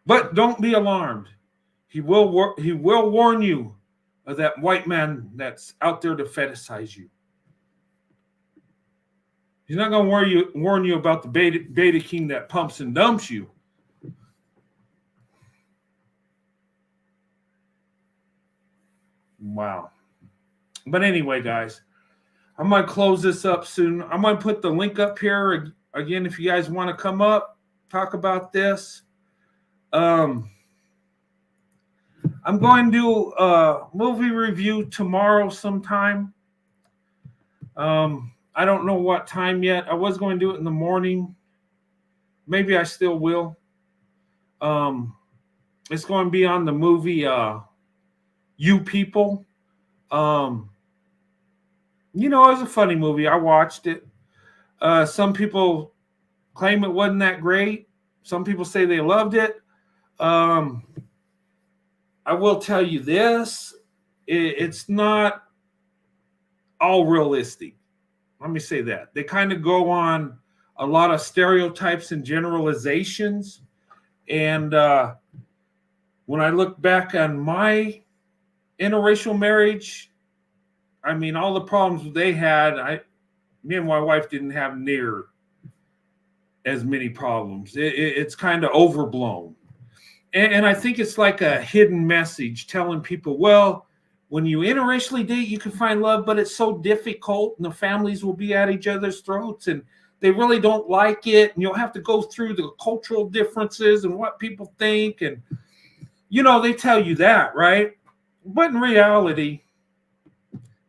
But don't be alarmed. He will warn you of that white man that's out there to fetishize you. He's not going to warn you about the Beta King that pumps and dumps you. Wow. But anyway, guys, I'm going to close this up soon. I'm going to put the link up here again if you guys want to come up, talk about this. I'm going to do a movie review tomorrow sometime. I don't know what time yet. I was going to do it in the morning. Maybe I still will. It's going to be on the movie You People. You know, it was a funny movie. I watched it. Some people claim it wasn't that great. Some people say they loved it. I will tell you this. It's not all realistic. Let me say that. They kind of go on a lot of stereotypes and generalizations. And when I look back on my interracial marriage, I mean, all the problems they had, me and my wife didn't have near as many problems. It's kind of overblown. And I think it's like a hidden message telling people, well, when you interracially date, you can find love, but it's so difficult and the families will be at each other's throats and they really don't like it. And you'll have to go through the cultural differences and what people think. And, you know, they tell you that, right? But in reality,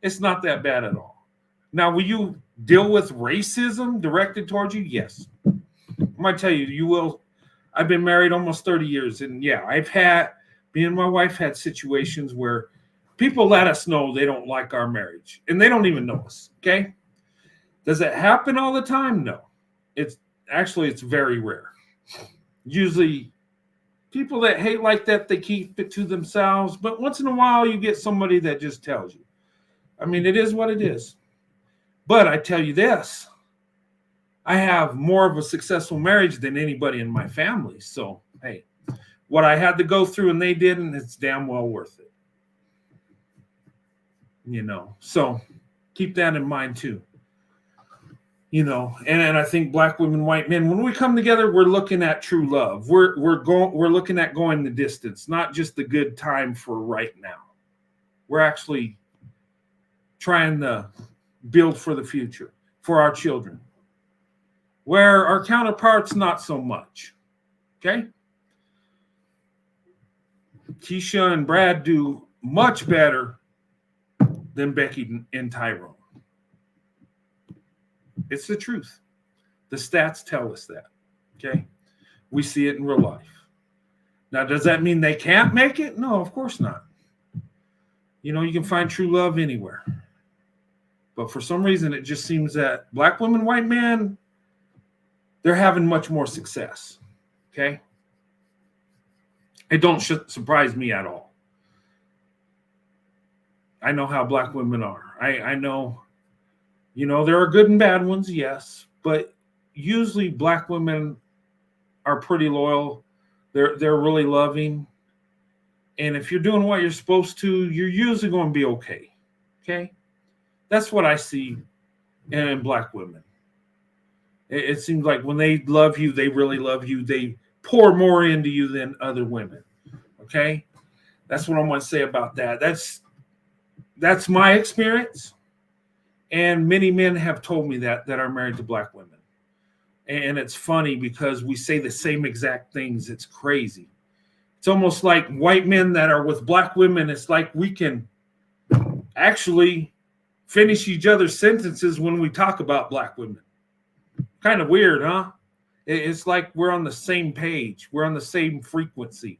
it's not that bad at all. Now, will you deal with racism directed towards you? Yes. I'm going to tell you, you will. I've been married almost 30 years. And yeah, me and my wife had situations where people let us know they don't like our marriage and they don't even know us. Okay. Does it happen all the time? No. It's very rare. Usually people that hate like that, they keep it to themselves. But once in a while, you get somebody that just tells you. I mean, it is what it is. But I tell you this, I have more of a successful marriage than anybody in my family. So, hey, what I had to go through and they didn't, it's damn well worth it. You know, so keep that in mind too. You know, and I think black women, white men, when we come together, we're looking at true love. We're looking at going the distance, not just the good time for right now. We're actually trying to build for the future, for our children. Where our counterparts, not so much. Okay? Keisha and Brad do much better than Becky and Tyrone. It's the truth. The stats tell us that. Okay? We see it in real life. Now, does that mean they can't make it? No, of course not. You know, you can find true love anywhere. But for some reason, it just seems that black women, white men, they're having much more success. Okay? It don't surprise me at all. I know how black women are. I know, you know, there are good and bad ones, yes. But usually black women are pretty loyal. They're really loving. And if you're doing what you're supposed to, you're usually going to be okay. Okay? That's what I see in black women. It seems like when they love you, they really love you. They pour more into you than other women. Okay? That's what I'm going to say about that. That's my experience. And many men have told me that are married to black women. And it's funny because we say the same exact things. It's crazy. It's almost like white men that are with black women. It's like we can actually finish each other's sentences when we talk about black women. Kind of weird, huh? It's like we're on the same page. We're on the same frequency.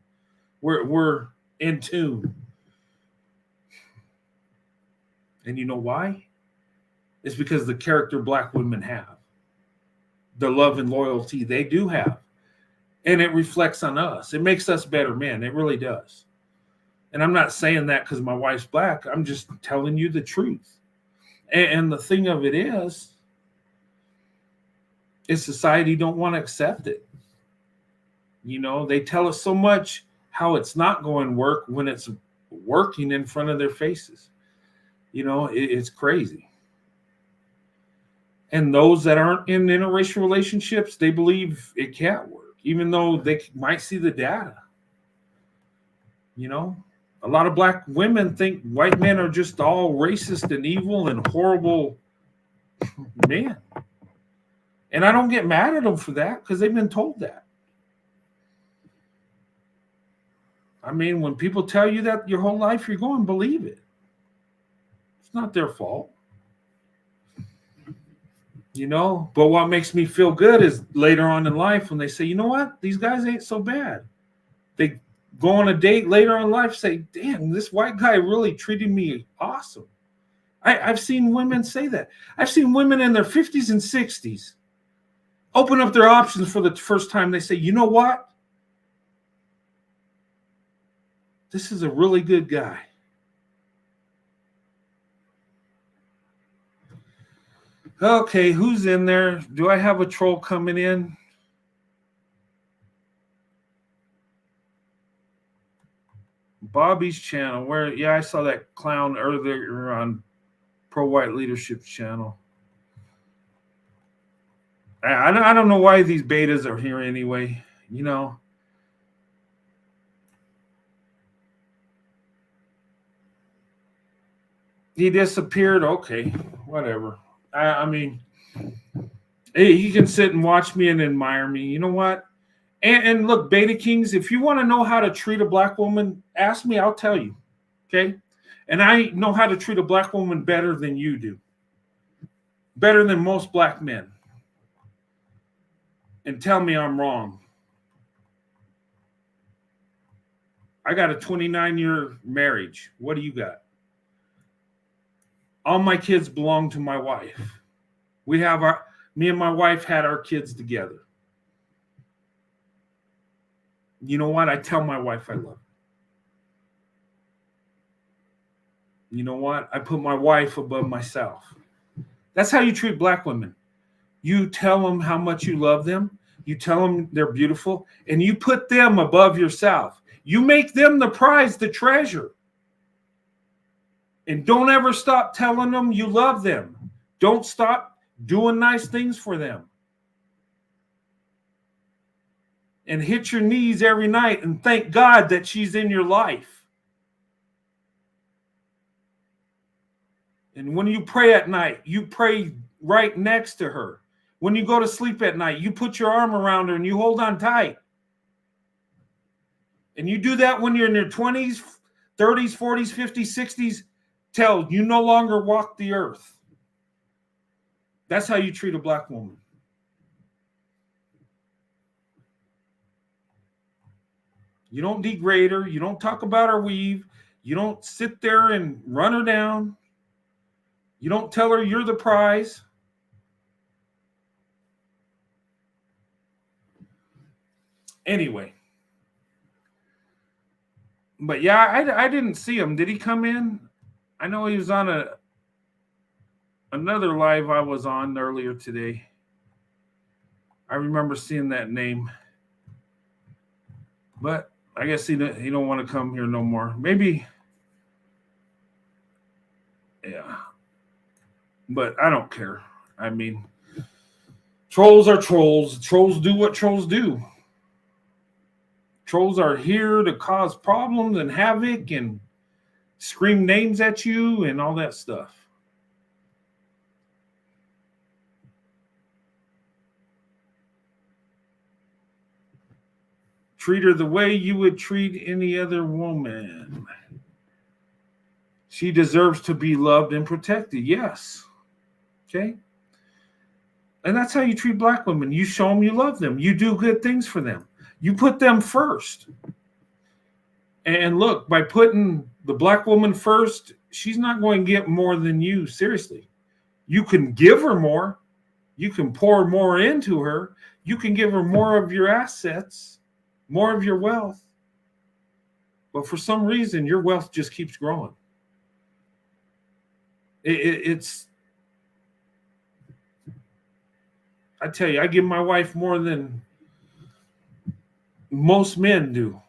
We're in tune. And you know why? It's because the character black women have. The love and loyalty they do have. And it reflects on us. It makes us better men. It really does. And I'm not saying that because my wife's black. I'm just telling you the truth. And the thing of it is society don't want to accept it. You know, they tell us so much how it's not going to work when it's working in front of their faces. You know, it's crazy. And those that aren't in interracial relationships, they believe it can't work, even though they might see the data. You know, a lot of black women think white men are just all racist and evil and horrible men. And I don't get mad at them for that because they've been told that. I mean, when people tell you that your whole life, you're going to believe it. It's not their fault. You know, but what makes me feel good is later on in life when they say, you know what, these guys ain't so bad. They go on a date later in life, say, damn, this white guy really treated me awesome. I've seen women say that. I've seen women in their 50s and 60s open up their options for the first time. They say, you know what? This is a really good guy. Okay, who's in there? Do I have a troll coming in? Bobby's channel. Where? Yeah, I saw that clown earlier on Pro-White Leadership channel. I don't know why these betas are here anyway. You know. He disappeared. Okay, whatever. I mean, hey, he can sit and watch me and admire me. You know what? And look, Beta Kings, if you want to know how to treat a black woman, ask me. I'll tell you. Okay? And I know how to treat a black woman better than you do. Better than most black men. And tell me I'm wrong. I got a 29-year marriage. What do you got? All my kids belong to my wife. Me and my wife had our kids together. You know what? I tell my wife I love her. You know what? I put my wife above myself. That's how you treat black women. You tell them how much you love them. You tell them they're beautiful. And you put them above yourself. You make them the prize, the treasure. And don't ever stop telling them you love them. Don't stop doing nice things for them. And hit your knees every night and thank God that she's in your life. And when you pray at night, you pray right next to her. When you go to sleep at night, you put your arm around her and you hold on tight. And you do that when you're in your 20s, 30s, 40s, 50s, 60s, till you no longer walk the earth. That's how you treat a black woman. You don't degrade her. You don't talk about her weave. You don't sit there and run her down. You don't tell her you're the prize. Anyway. But yeah, I didn't see him. Did he come in? I know he was on another live I was on earlier today. I remember seeing that name. But I guess he don't want to come here no more. Maybe, yeah. But I don't care. I mean, trolls are trolls. Trolls do what trolls do. Trolls are here to cause problems and havoc and scream names at you and all that stuff. Treat her the way you would treat any other woman. She deserves to be loved and protected. Yes. Okay. And that's how you treat Black women. You show them you love them. You do good things for them. You put them first. And look, by putting the Black woman first, she's not going to get more than you. Seriously. You can give her more. You can pour more into her. You can give her more of your assets, more of your wealth. But for some reason, your wealth just keeps growing. It's, I tell you, I give my wife more than most men do.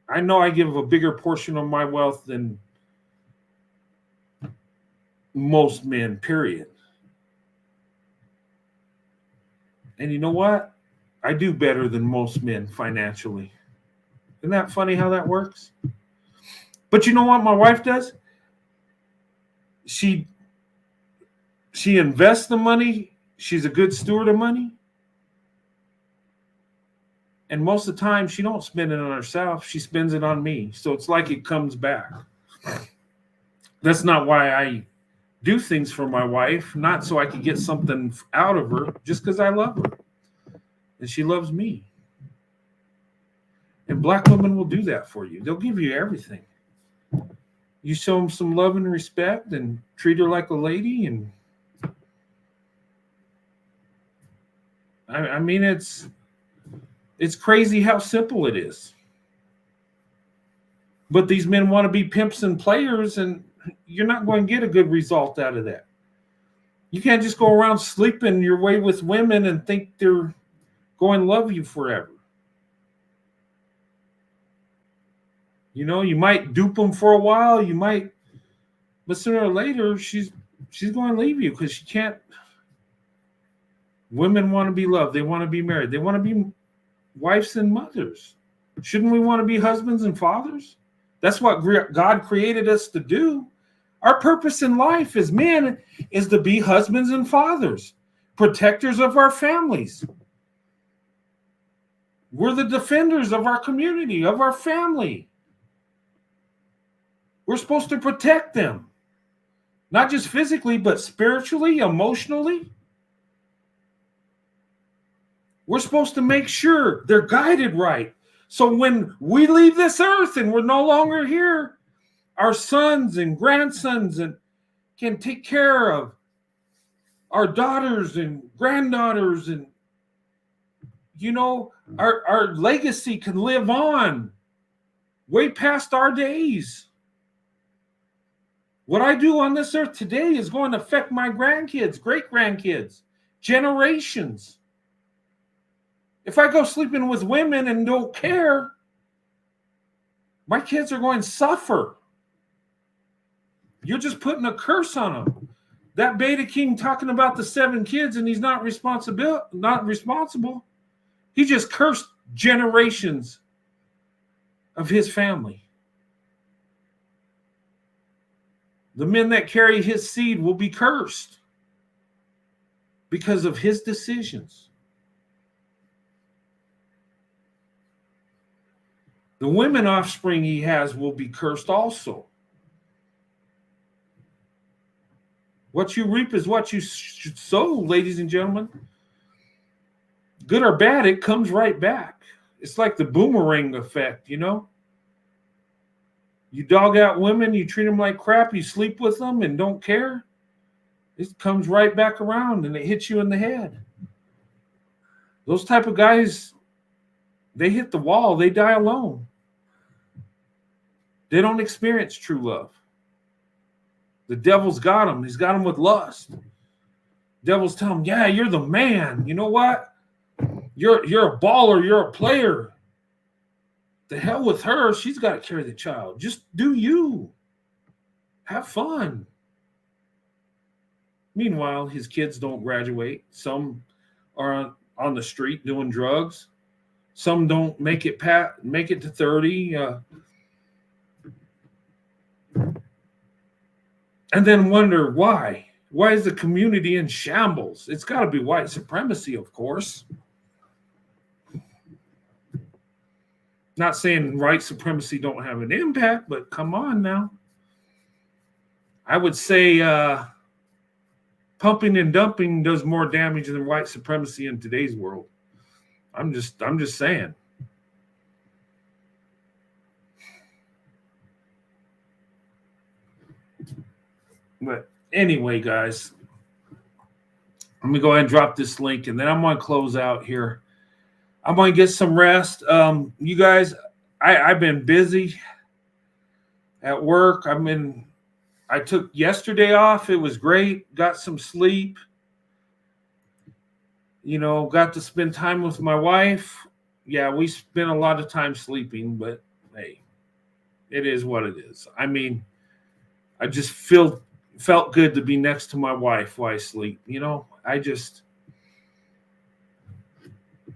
I know I give a bigger portion of my wealth than most men, period. And you know what? I do better than most men financially. Isn't that funny how that works? But you know what my wife does? She invests the money. She's a good steward of money. And most of the time, she don't spend it on herself. She spends it on me. So it's like it comes back. That's not why I do things for my wife, not so I can get something out of her, just because I love her. And she loves me. And Black women will do that for you. They'll give you everything. You show them some love and respect and treat her like a lady. And I mean, it's crazy how simple it is. But these men want to be pimps and players, and you're not going to get a good result out of that. You can't just go around sleeping your way with women and think they're going to love you forever. You know, you might dupe them for a while, but sooner or later, she's going to leave you because she can't. Women want to be loved. They want to be married. They want to be wives and mothers. Shouldn't we want to be husbands and fathers? That's what God created us to do. Our purpose in life as men is to be husbands and fathers, protectors of our families. We're the defenders of our community, of our family. We're supposed to protect them, not just physically, but spiritually, emotionally. We're supposed to make sure they're guided right. So when we leave this earth and we're no longer here, our sons and grandsons can take care of our daughters and granddaughters, and you know, our legacy can live on way past our days. What I do on this earth today is going to affect my grandkids, great-grandkids, generations. If I go sleeping with women and don't care, my kids are going to suffer. You're just putting a curse on them. That Beta King talking about the 7 kids and he's not responsible. He just cursed generations of his family. The men that carry his seed will be cursed because of his decisions. The women offspring he has will be cursed also. What you reap is what you sow, ladies and gentlemen. Good or bad, it comes right back. It's like the boomerang effect, you know? You dog out women, you treat them like crap, you sleep with them and don't care. It comes right back around and it hits you in the head. Those type of guys, they hit the wall, they die alone. They don't experience true love. The devil's got them. He's got them with lust. Devil's telling them, yeah, you're the man. You know what? You're a baller. You're a player. The hell with her. She's got to carry the child. Just do you. Have fun. Meanwhile, his kids don't graduate. Some are on the street doing drugs. Some don't make it to 30. And then wonder why. Why is the community in shambles? It's got to be white supremacy, of course. Not saying white supremacy don't have an impact, but come on now. I would say pumping and dumping does more damage than white supremacy in today's world. I'm just saying. But anyway, guys, let me go ahead and drop this link, and then I'm going to close out here. I'm going to get some rest. You guys, I've been busy at work. I took yesterday off. It was great. Got some sleep. Got to spend time with my wife. Yeah, we spent a lot of time sleeping, but hey, it is what it is. I mean, I just felt good to be next to my wife while I sleep. I just,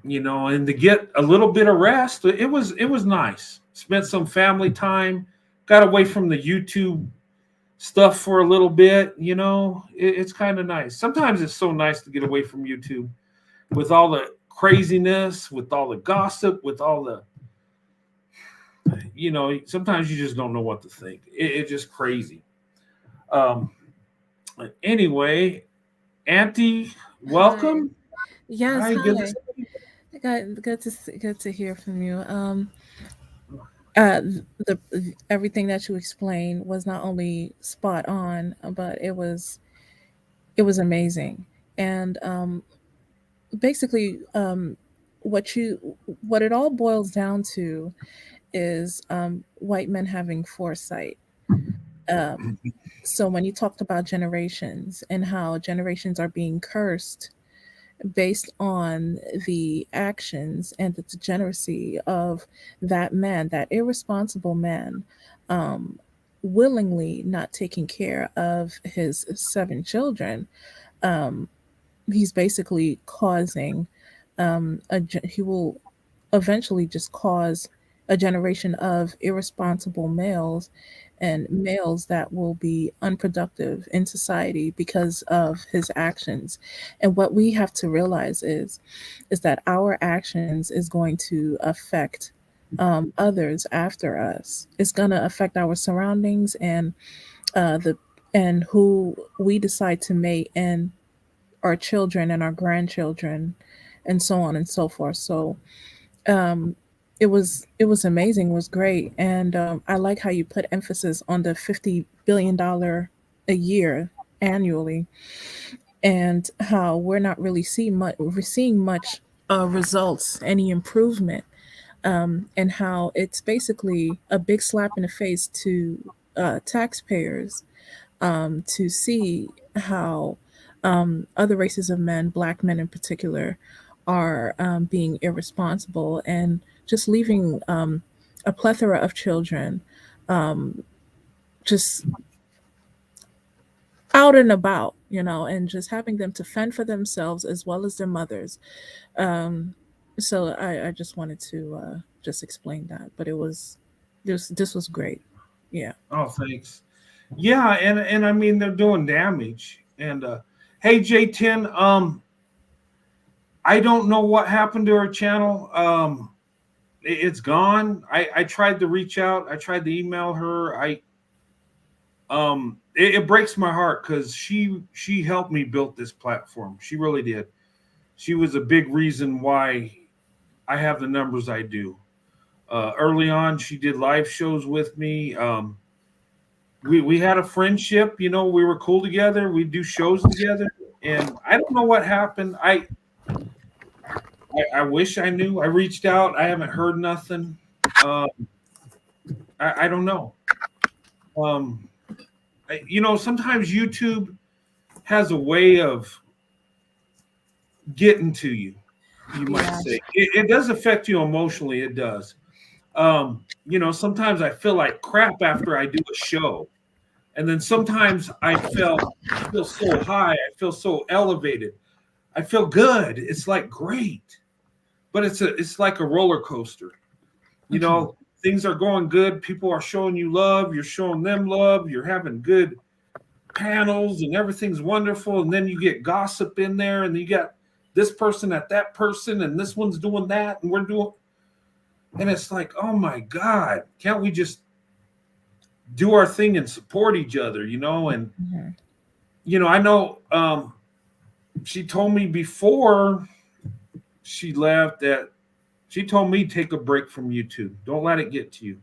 and to get a little bit of rest, it was nice. Spent some family time, got away from the YouTube stuff for a little bit. It's kind of nice. Sometimes it's so nice to get away from YouTube with all the craziness, with all the gossip, with all the, sometimes you just don't know what to think. It's just crazy. Anyway, Auntie, welcome. Yes, hi. Good to hear from you. The everything that you explained was not only spot on, but it was amazing. And basically, what it all boils down to is white men having foresight. So when you talked about generations and how generations are being cursed based on the actions and the degeneracy of that man, that irresponsible man, willingly not taking care of his 7 children, he's basically causing he will eventually just cause a generation of irresponsible males and males that will be unproductive in society because of his actions. And what we have to realize is that our actions is going to affect others after us. It's going to affect our surroundings and who we decide to mate, and our children and our grandchildren, and so on and so forth. So it was amazing. It was great, and I like how you put emphasis on the $50 billion a year annually, and how we're not really seeing much results, any improvement, and how it's basically a big slap in the face to taxpayers, to see how other races of men, black men in particular, are being irresponsible and just leaving a plethora of children just out and about, and just having them to fend for themselves as well as their mothers. So I just wanted to just explain that, but this was great. Yeah. Oh, thanks. Yeah, and I mean they're doing damage. And hey, J10, I don't know what happened to her channel. It's gone. I tried to reach out. I tried to email her. It breaks my heart because she helped me build this platform. She really did. She was a big reason why I have the numbers I do. Early on, she did live shows with me. We had a friendship. We were cool together. We do shows together, and I don't know what happened. I wish I knew. I reached out. I haven't heard nothing. I don't know. Sometimes YouTube has a way of getting to you. You might say it does affect you emotionally. It does. Sometimes I feel like crap after I do a show. And then sometimes I feel so high, I feel so elevated. I feel good. It's like great. But it's like a roller coaster. Things are going good, people are showing you love, you're showing them love, you're having good panels and everything's wonderful, and then you get gossip in there, and you got this person at that person, and this one's doing that, and and it's like, oh my God, can't we just do our thing and support each other, and I know she told me before she left that she told me take a break from YouTube, don't let it get to you.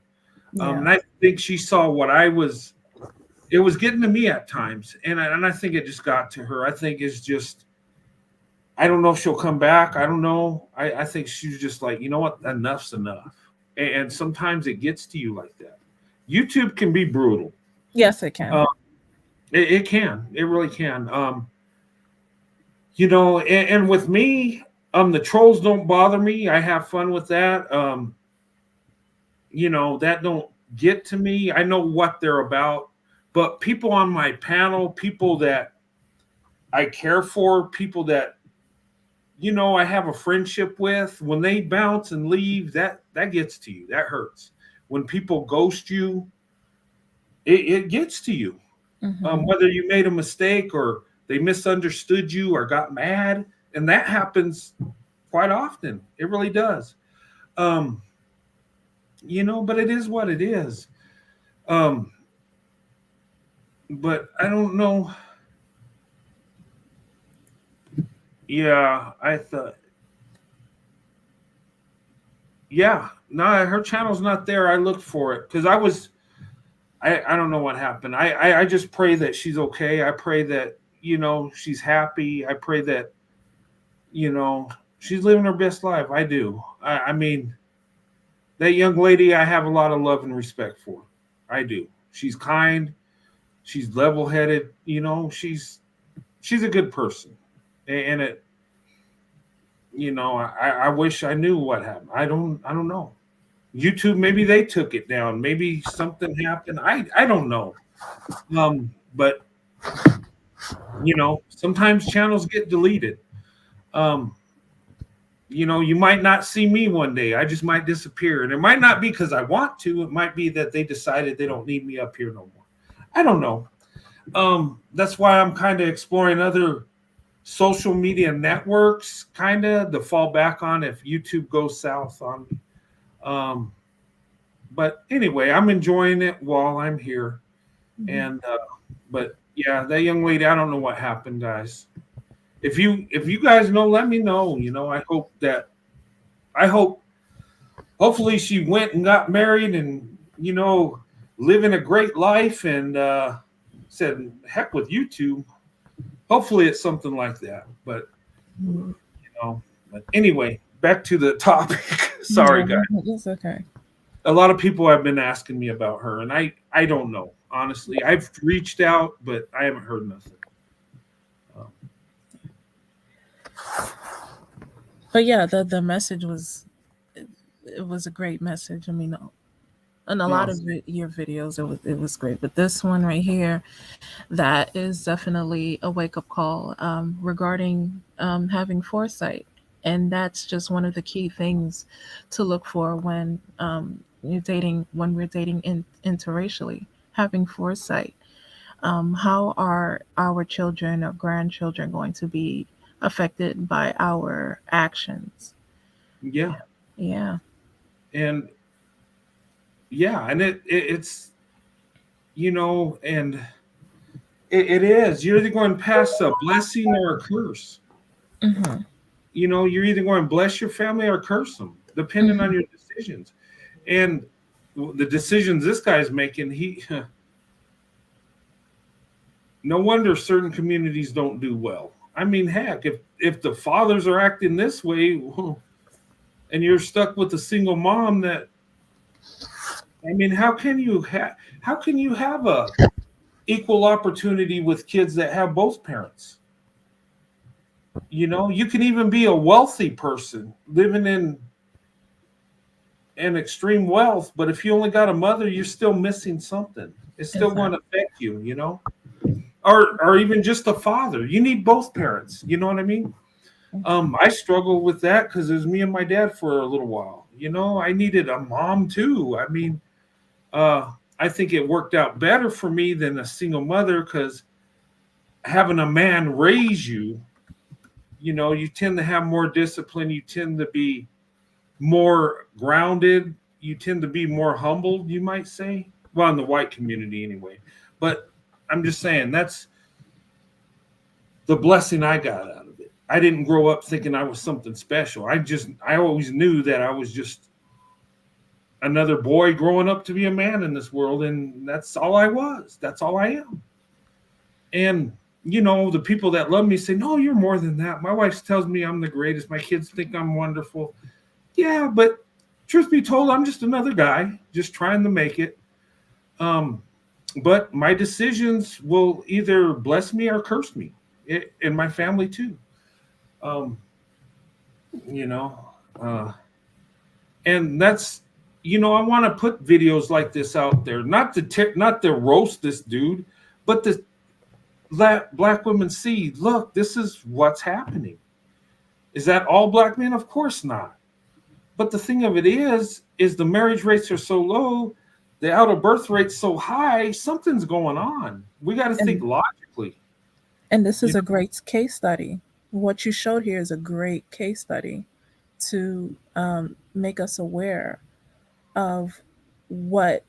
And I think she saw what it was getting to me at times, and I think it just got to her. I think it's just, I don't know if she'll come back. I don't know. I think she's just like, you know what, enough's enough. And sometimes it gets to you like that. YouTube can be brutal. Yes, it can. It can. It really can. And with me, the trolls don't bother me. I have fun with that. That don't get to me. I know what they're about. But people on my panel, people that I care for, people that, I have a friendship with, when they bounce and leave, that gets to you. That hurts. When people ghost you, it gets to you. Whether you made a mistake or they misunderstood you or got mad. And that happens quite often. It really does. But it is what it is. But I don't know. Yeah, I thought. Yeah, no, her channel's not there. I looked for it because I don't know what happened. I just pray that she's okay. I pray that, she's happy. I pray that, she's living her best life. I do. I mean, that young lady, I have a lot of love and respect for. I do. She's kind. She's level-headed. She's a good person. And it, I wish I knew what happened. I don't know. YouTube, maybe they took it down. Maybe something happened. I don't know. But sometimes channels get deleted. You might not see me one day. I just might disappear. And it might not be because I want to. It might be that they decided they don't need me up here no more. I don't know. That's why I'm kind of exploring other social media networks, kind of to fall back on if YouTube goes south on me. But anyway, I'm enjoying it while I'm here. And but yeah, that young lady, I don't know what happened, guys. If you guys know, let me know. Hopefully she went and got married and living a great life and said heck with YouTube. Hopefully it's something like that. But but anyway, back to the topic. Sorry, guys. It's okay. A lot of people have been asking me about her, and I don't know. Honestly, I've reached out, but I haven't heard nothing. But yeah, the message was a great message. I mean, in a lot of your videos, it was great. But this one right here, that is definitely a wake up call regarding having foresight, and that's just one of the key things to look for when we're dating interracially. Having foresight. How are our children or grandchildren going to be affected by our actions? Yeah. And it's and it is. You're either going to pass a blessing or a curse. You're either going to bless your family or curse them, depending on your decisions. And the decisions this guy's making, no wonder certain communities don't do well. I mean, heck, if the fathers are acting this way, and you're stuck with a single mom, how can you have a equal opportunity with kids that have both parents? You can even be a wealthy person living and extreme wealth, but if you only got a mother, you're still missing something. It's still going to affect you, you know, or even just a father. You need both parents. You know what I mean? I struggle with that because it was me and my dad for a little while. You know, I needed a mom too. I mean, I think it worked out better for me than a single mother because having a man raise you, you know, you tend to have more discipline. You tend to be more grounded. You tend to be more humbled, you might say. Well, in the white community anyway. But I'm just saying that's the blessing I got out of it. I didn't grow up thinking I was something special. I always knew that I was just another boy growing up to be a man in this world, and that's all I was. That's all I am. And you know, the people that love me say, "No, you're more than that." My wife tells me I'm the greatest. My kids think I'm wonderful. Yeah, but truth be told, I'm just another guy, just trying to make it. But my decisions will either bless me or curse me, and my family too. Um, you know, and that's, you know, I want to put videos like this out there, not to roast this dude, but to let black women see, look, this is what's happening. Is that all black men? Of course not. But the thing of it is the marriage rates are so low, the out of birth rate's so high, something's going on. We got to think logically. And this is a great case study. What you showed here is a great case study to make us aware of what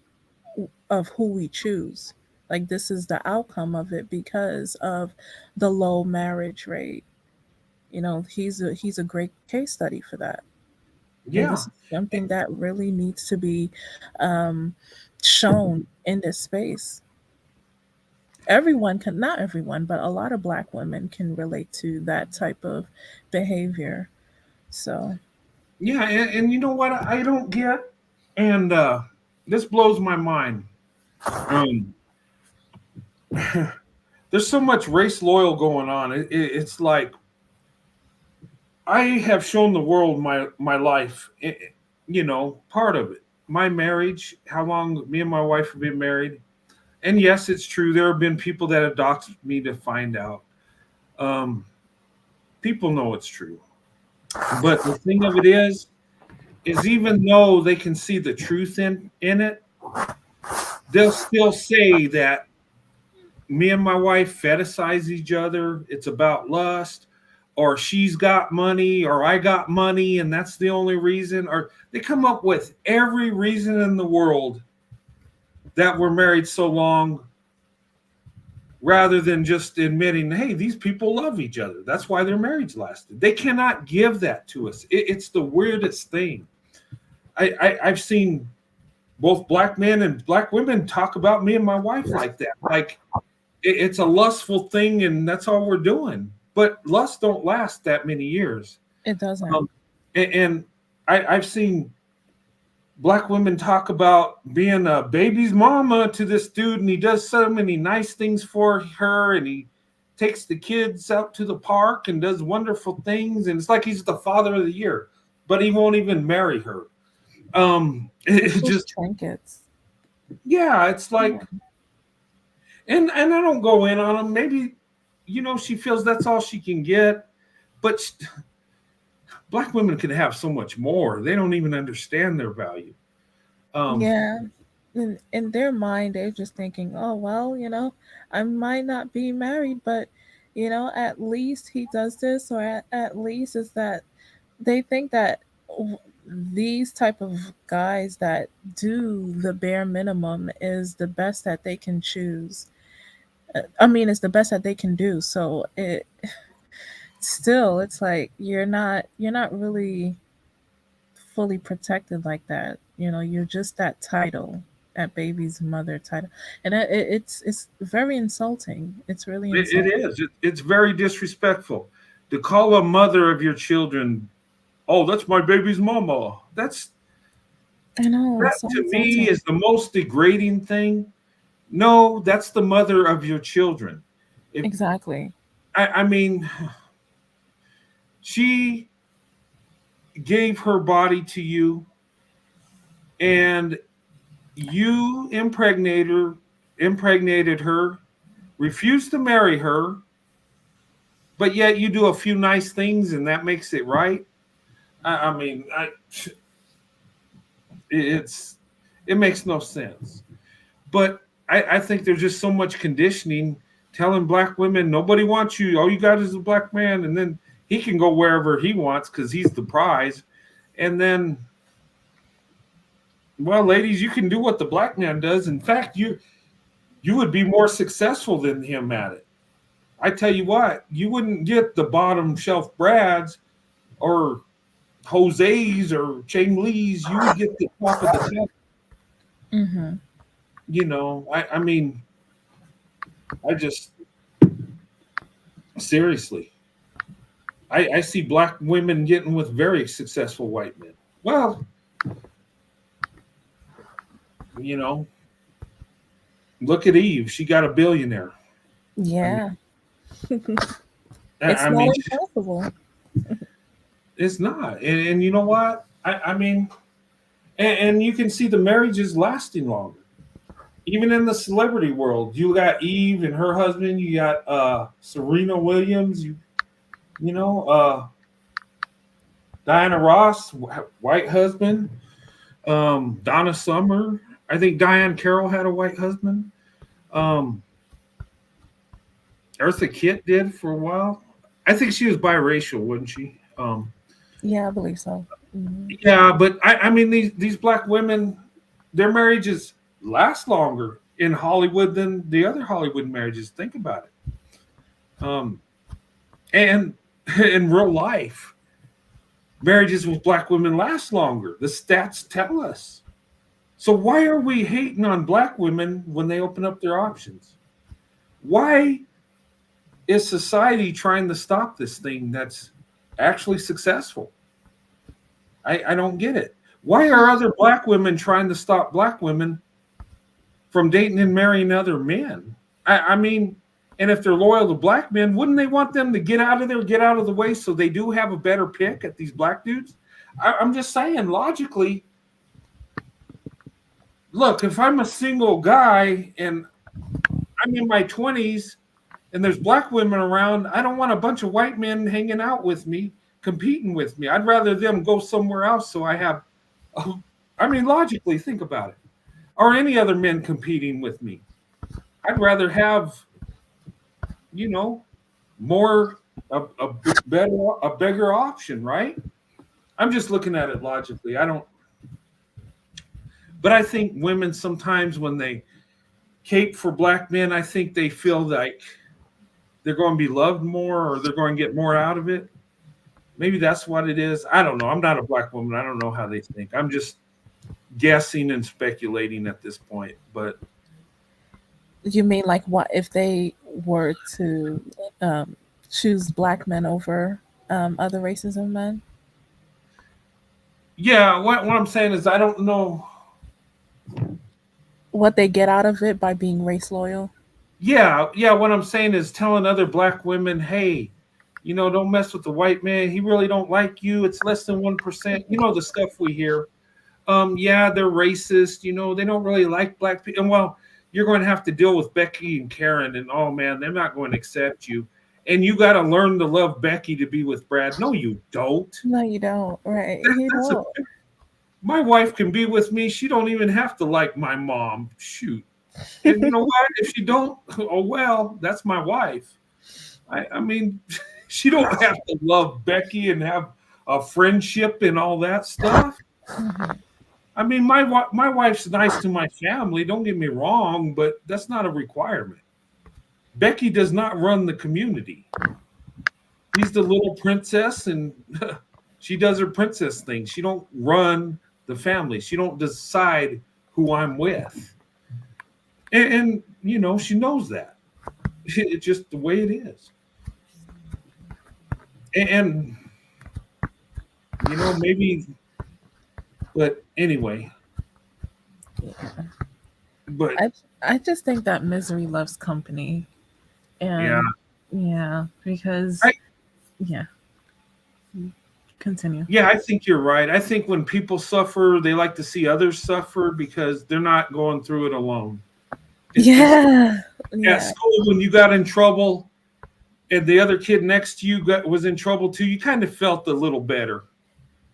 of who we choose. Like this is the outcome of it because of the low marriage rate. You know, he's a great case study for that. And Yeah. this is something that really needs to be shown in this space. Everyone can, not everyone, but a lot of black women can relate to that type of behavior. So, Yeah, and you know what I don't get? And this blows my mind. Um, there's so much race loyal going on. It's like I have shown the world my life. You know, part of it, my marriage, how long me and my wife have been married, and yes, it's true. There have been people that have doxed me to find out. Um, People know it's true, but the thing of it is even though they can see the truth in it, they'll still say that me and my wife fetishize each other. It's about lust, or she's got money, or I got money, and that's the only reason. Or they come up with every reason in the world that we're married so long, rather than just admitting, hey, these people love each other. That's why their marriage lasted. They cannot give that to us. It's the weirdest thing. I've seen both black men and black women talk about me and my wife like that. Like it's a lustful thing, and that's all we're doing. But lust don't last that many years. it doesn't. And I've seen black women talk about being a baby's mama to this dude, and he does so many nice things for her, and he takes the kids out to the park and does wonderful things, and it's like he's the father of the year, but he won't even marry her. It's just trinkets. Yeah, it's like, and I don't go in on them. Maybe, you know, she feels that's all she can get, but black women can have so much more. They don't even understand their value. Yeah. In their mind, they're just thinking, oh, well, you know, I might not be married, but, you know, at least he does this, or at least is that they think that these type of guys that do the bare minimum is the best that they can choose. I mean, it's the best that they can do. So it still, it's like you're not really fully protected like that. You know, you're just that title, that baby's mother title, and it's very insulting. It's really It insulting. is. It's very disrespectful to call a mother of your children, oh, that's my baby's mama. I know That it's so to me insulting. is the most degrading thing. No, that's the mother of your children. If Exactly. I mean, she gave her body to you. and you impregnated her, refused to marry her, but yet you do a few nice things and that makes it right. I mean, it makes no sense. But I think there's just so much conditioning telling black women nobody wants you. All you got is a black man, and then he can go wherever he wants because he's the prize. And then, well, ladies, you can do what the black man does. In fact, you would be more successful than him at it. I tell you what, you wouldn't get the bottom shelf Brads or Jose's or Chang Lee's. You would get the top of the shelf. Mm-hmm. You know, I mean, I just seriously, I see black women getting with very successful white men. Well, you know, look at Eve. She got a billionaire. Yeah. I It's mean, not impossible. it's not. And you know what? I mean, and you can see the marriages lasting longer. Even in the celebrity world, you got Eve and her husband. You got Serena Williams. You know, Diana Ross, white husband. Donna Summer. I think Diane Carroll had a white husband. Eartha Kitt did for a while. I think she was biracial, wasn't she? Yeah, I believe so. Mm-hmm. Yeah, but I mean these black women, their marriages last longer in Hollywood than the other Hollywood marriages. Think about it. And in real life, marriages with black women last longer. The stats tell us. So why are we hating on black women when they open up their options? Why is society trying to stop this thing that's actually successful? I don't get it. Why are other black women trying to stop black women from dating and marrying other men? I mean, and if they're loyal to black men, wouldn't they want them to get out of there, get out of the way so they do have a better pick at these black dudes? I'm just saying, logically, look, if I'm a single guy and I'm in my 20s and there's black women around, I don't want a bunch of white men hanging out with me, competing with me. I'd rather them go somewhere else so I have, I mean, logically, think about it. Or any other men competing with me. I'd rather have, you know, more, a bigger option, right? I'm just looking at it logically. But I think women sometimes when they cape for black men, I think they feel like they're going to be loved more or they're going to get more out of it. Maybe that's what it is. I don't know. I'm not a black woman. I don't know how they think. I'm just guessing and speculating at this point. But You mean like what if they were to choose black men over other races of men? yeah, what I'm saying is I don't know. What they get out of it by being race loyal? Yeah. What I'm saying is telling other black women, hey, you know, don't mess with the white man. He really don't like you. It's less than 1%. You know, the stuff we hear. Yeah, they're racist. You know, they don't really like black people. And well, you're going to have to deal with Becky and Karen. And oh man, they're not going to accept you. And you got to learn to love Becky to be with Brad. No, you don't. No, you don't. Right? You don't. My wife can be with me. She don't even have to like my mom. Shoot. And you know what? If she don't, oh well, that's my wife. I mean, she don't have to love Becky and have a friendship and all that stuff. Mhm. I mean, my wife's nice to my family. Don't get me wrong, but that's not a requirement. Becky does not run the community. She's the little princess, and she does her princess thing. She don't run the family. She don't decide who I'm with. And you know, she knows that. It's just the way it is. And you know, maybe, but anyway. But I just think that misery loves company. And yeah, yeah, because I- yeah. Continue. Yeah, I think you're right. I think when people suffer, they like to see others suffer because they're not going through it alone. Yeah. At school, when you got in trouble and the other kid next to you was in trouble too, you kind of felt a little better.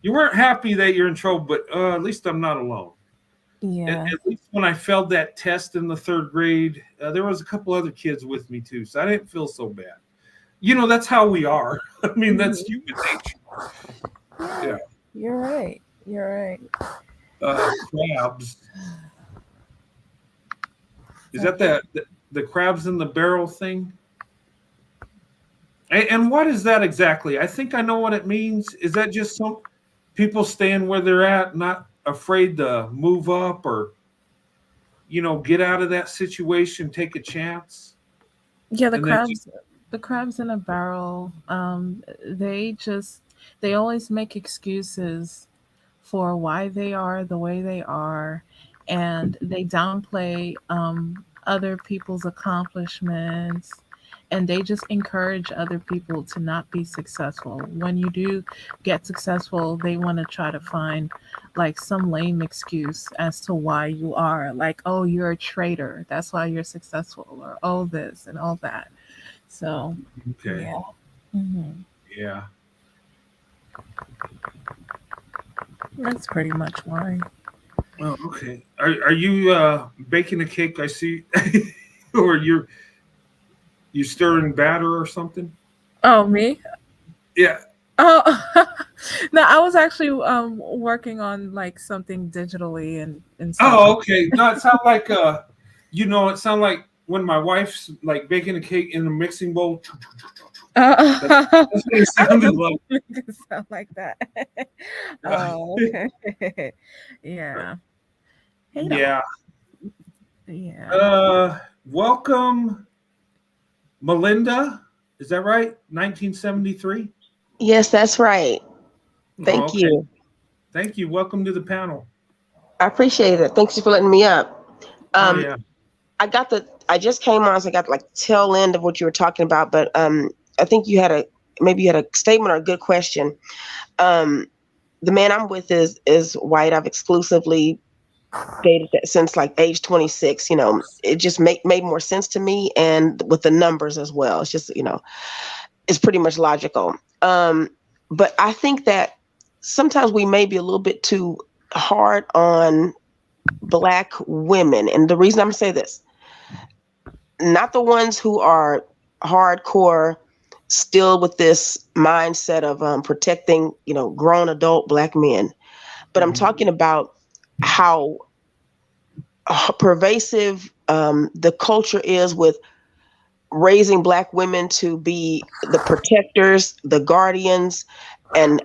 You weren't happy that you're in trouble, but at least I'm not alone. Yeah. At least when I failed that test in the 3rd grade, there was a couple other kids with me too, so I didn't feel so bad. You know, that's how we are. I mean, that's human nature. Yeah. You're right. You're right. Crabs. Is that the crabs in the barrel thing? And what is that exactly? I think I know what it means. Is that just some people staying where they're at, not afraid to move up or, get out of that situation, take a chance? Yeah, And then just- the crabs in a barrel, they always make excuses for why they are the way they are, and they downplay other people's accomplishments, and they just encourage other people to not be successful. When you do get successful, they want to try to find like some lame excuse as to why you are, like, oh, you're a traitor, that's why you're successful, or oh, this and all that. So Okay. yeah. Hmm. Yeah. That's pretty much why. Oh, okay. Are you baking a cake? I see, or you stirring batter or something? Oh, me? Yeah. Oh, no, I was actually working on like something digitally and stuff. Oh, okay. No, it sounds like it sounds like when my wife's like baking a cake in a mixing bowl. That's what it I sounded don't like. make it sound like that. Oh, okay. Yeah. Hey, dog. Yeah. Yeah. Welcome, Melinda. Is that right? 1973. Yes, that's right. Oh, Thank okay. you. Thank you. Welcome to the panel. I appreciate it. Thanks for letting me up. Oh yeah. I just came on, so I got like tail end of what you were talking about, but I think you had a statement or a good question. The man I'm with is white. I've exclusively dated since like age 26. It just made more sense to me, and with the numbers as well. It's just, it's pretty much logical. But I think that sometimes we may be a little bit too hard on Black women. And the reason I'm saying this, not the ones who are hardcore still with this mindset of protecting, grown adult Black men. But I'm talking about how pervasive the culture is with raising Black women to be the protectors, the guardians, and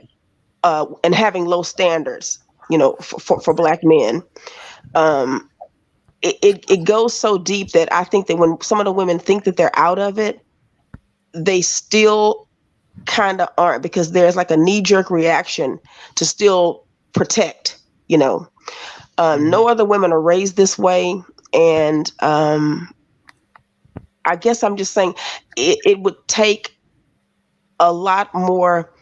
having low standards, for Black men. It goes so deep that I think that when some of the women think that they're out of it, they still kind of aren't, because there's like a knee-jerk reaction to still protect. No other women are raised this way, and I guess I'm just saying it would take a lot more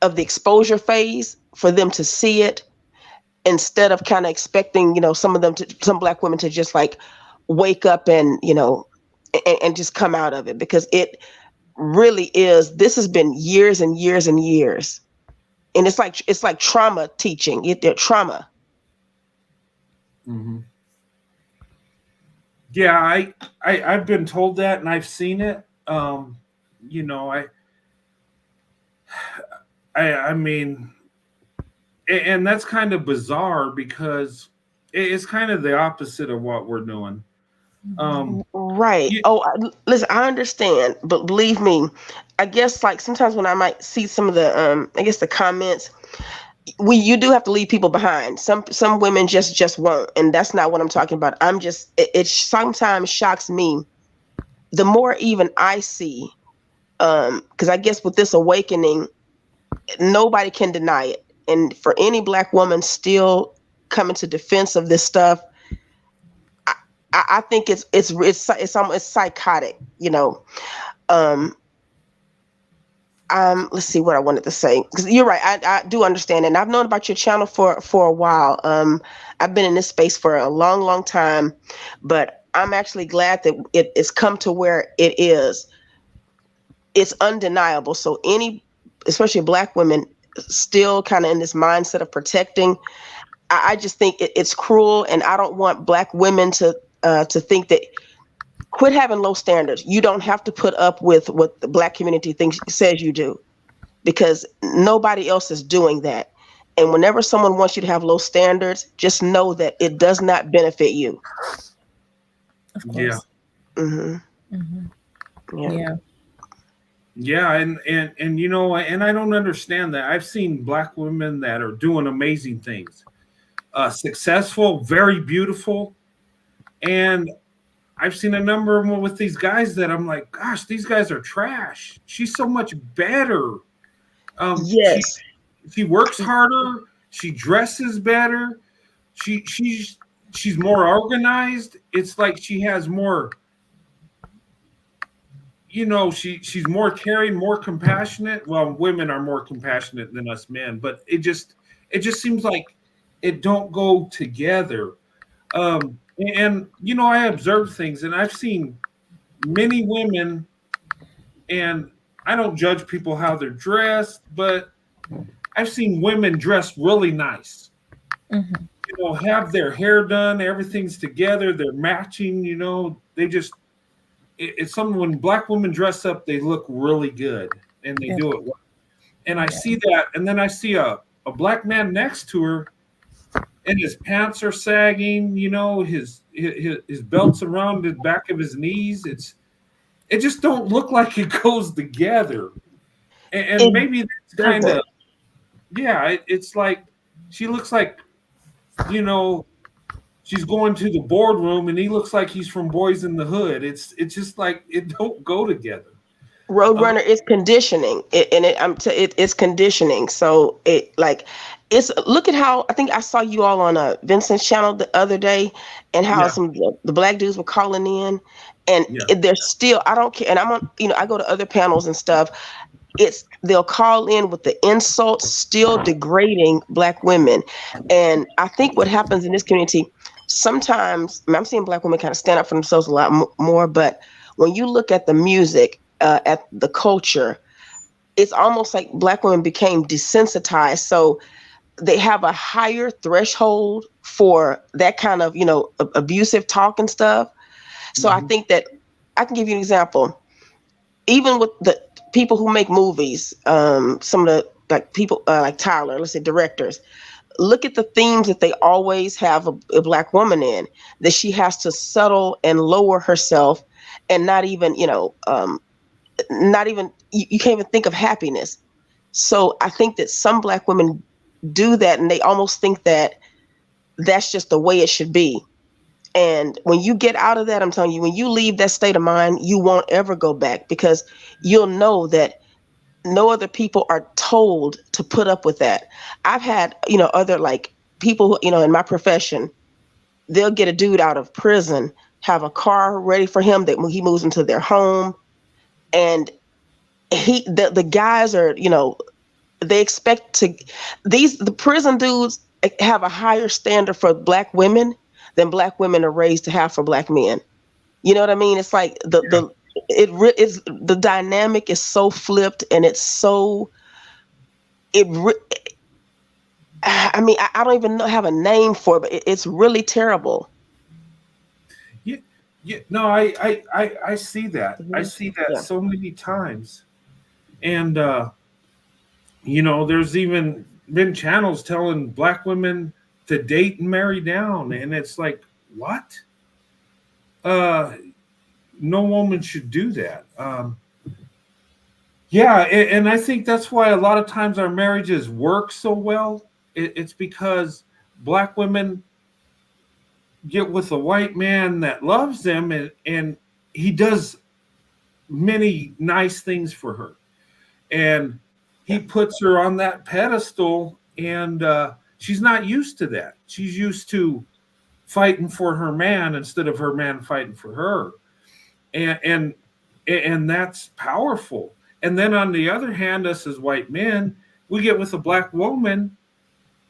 of the exposure phase for them to see it, instead of kind of expecting, some Black women to just like wake up and, and just come out of it, because it really is. This has been years and years and years. And it's like trauma teaching. They're trauma. Mm-hmm. Yeah, I've been told that, and I've seen it. I mean, and that's kind of bizarre, because it's kind of the opposite of what we're doing. Right. Listen, I understand, but believe me, I guess like sometimes when I might see some of the the comments, you do have to leave people behind. Some women just won't, and that's not what I'm talking about. It sometimes shocks me the more even I see, because I guess with this awakening, nobody can deny it, and for any Black woman still coming to defense of this stuff, I think it's psychotic. Let's see what I wanted to say, because you're right. I do understand, and I've known about your channel for a while. I've been in this space for a long time, but I'm actually glad that it's come to where it is. It's undeniable. So especially Black women, still kind of in this mindset of protecting. I just think it's cruel, and I don't want Black women to think that. Quit having low standards. You don't have to put up with what the Black community says you do, because nobody else is doing that. And whenever someone wants you to have low standards, just know that it does not benefit you. Of course. Yeah. Mm-hmm. Mm-hmm. Yeah. Yeah, and you know, and I don't understand that. I've seen Black women that are doing amazing things, successful, very beautiful, and I've seen a number of them with these guys that I'm like, gosh, these guys are trash. She's so much better. Yes. She works harder. She dresses better. She's more organized. It's like she has more. You know, she's more caring, more compassionate. Well, women are more compassionate than us men, but it just seems like it don't go together. And you know, I observe things, and I've seen many women, and I don't judge people how they're dressed, but I've seen women dress really nice. Mm-hmm. You know, have their hair done, everything's together, they're matching. You know, it's something when Black women dress up, they look really good, and they do it well. And I see that, and then I see a Black man next to her, and his pants are sagging, you know, his belt's around the back of his knees. It just don't look like it goes together. And maybe that's kind of, yeah, it's like she looks like, you know, she's going to the boardroom, and he looks like he's from Boys in the Hood. It's just like it don't go together. Roadrunner is conditioning, it's conditioning. So look at how I think I saw you all on Vincent's channel the other day, and how the Black dudes were calling in, and they're still, I don't care. And I'm on, you know, I go to other panels and stuff. They'll call in with the insults, still degrading Black women. And I think what happens in this community sometimes, I'm seeing Black women kind of stand up for themselves a lot more, but when you look at the music, at the culture, it's almost like Black women became desensitized. So they have a higher threshold for that kind of, you know, abusive talk and stuff. So I think that I can give you an example. Even with the people who make movies, some of the like people like Tyler, let's say directors, look at the themes that they always have a Black woman in, that she has to settle and lower herself, and not even, you know, you can't even think of happiness. So I think that some Black women do that, and they almost think that that's just the way it should be. And when you get out of that, I'm telling you, when you leave that state of mind, you won't ever go back, because you'll know that no other people are told to put up with that. I've had, you know, other like people who, you know, in my profession, they'll get a dude out of prison, have a car ready for him that he moves into their home. And the guys are, you know, they expect the prison dudes have a higher standard for Black women than Black women are raised to have for Black men. You know what I mean? It's like the dynamic is so flipped, and it's so, I mean, I don't even have a name for it, but it's really terrible. Yeah, no, I see that. I see that so many times. And, you know, there's even been channels telling Black women to date and marry down. And it's like, what? No woman should do that. And I think that's why a lot of times our marriages work so well. It's because Black women get with a white man that loves them, and he does many nice things for her, and he puts her on that pedestal, and she's not used to that. She's used to fighting for her man instead of her man fighting for her, and that's powerful. And then on the other hand, us as white men, we get with a black woman,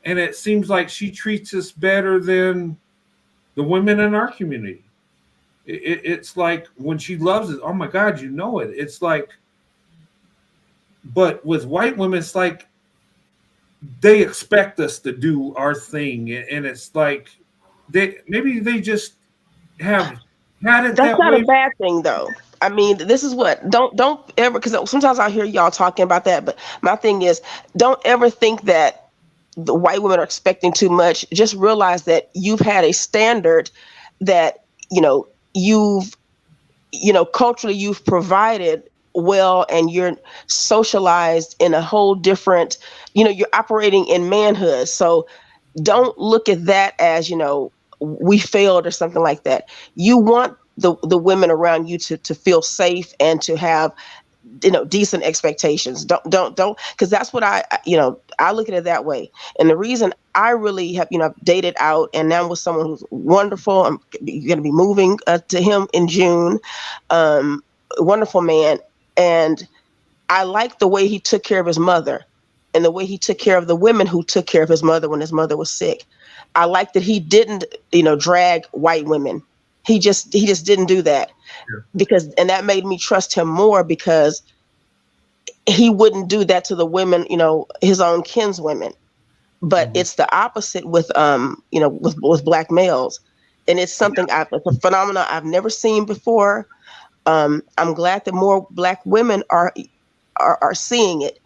and it seems like she treats us better than the women in our community. It's like when she loves us, oh my God, you know it. It's like, but with white women, it's like they expect us to do our thing, and it's like they just have had it That's that not a way. bad thing, though. I mean, this is what don't ever, because sometimes I hear y'all talking about that, but my thing is, don't ever think that the white women are expecting too much. Just realize that you've had a standard that you've culturally you've provided well, and you're socialized in a whole different, you're operating in manhood. So don't look at that as, we failed or something like that. You want the women around you to feel safe and to have, decent expectations. Don't, because that's what I look at it that way. And the reason I really have, dated out, and now with someone who's wonderful. I'm going to be moving to him in June. Wonderful man. And I like the way he took care of his mother, and the way he took care of the women who took care of his mother when his mother was sick. I like that he didn't, drag white women. He just didn't do that. Yeah. And that made me trust him more, because he wouldn't do that to the women, his own kinswomen. But it's the opposite with with black males. And it's something it's a phenomenon I've never seen before. I'm glad that more black women are seeing it,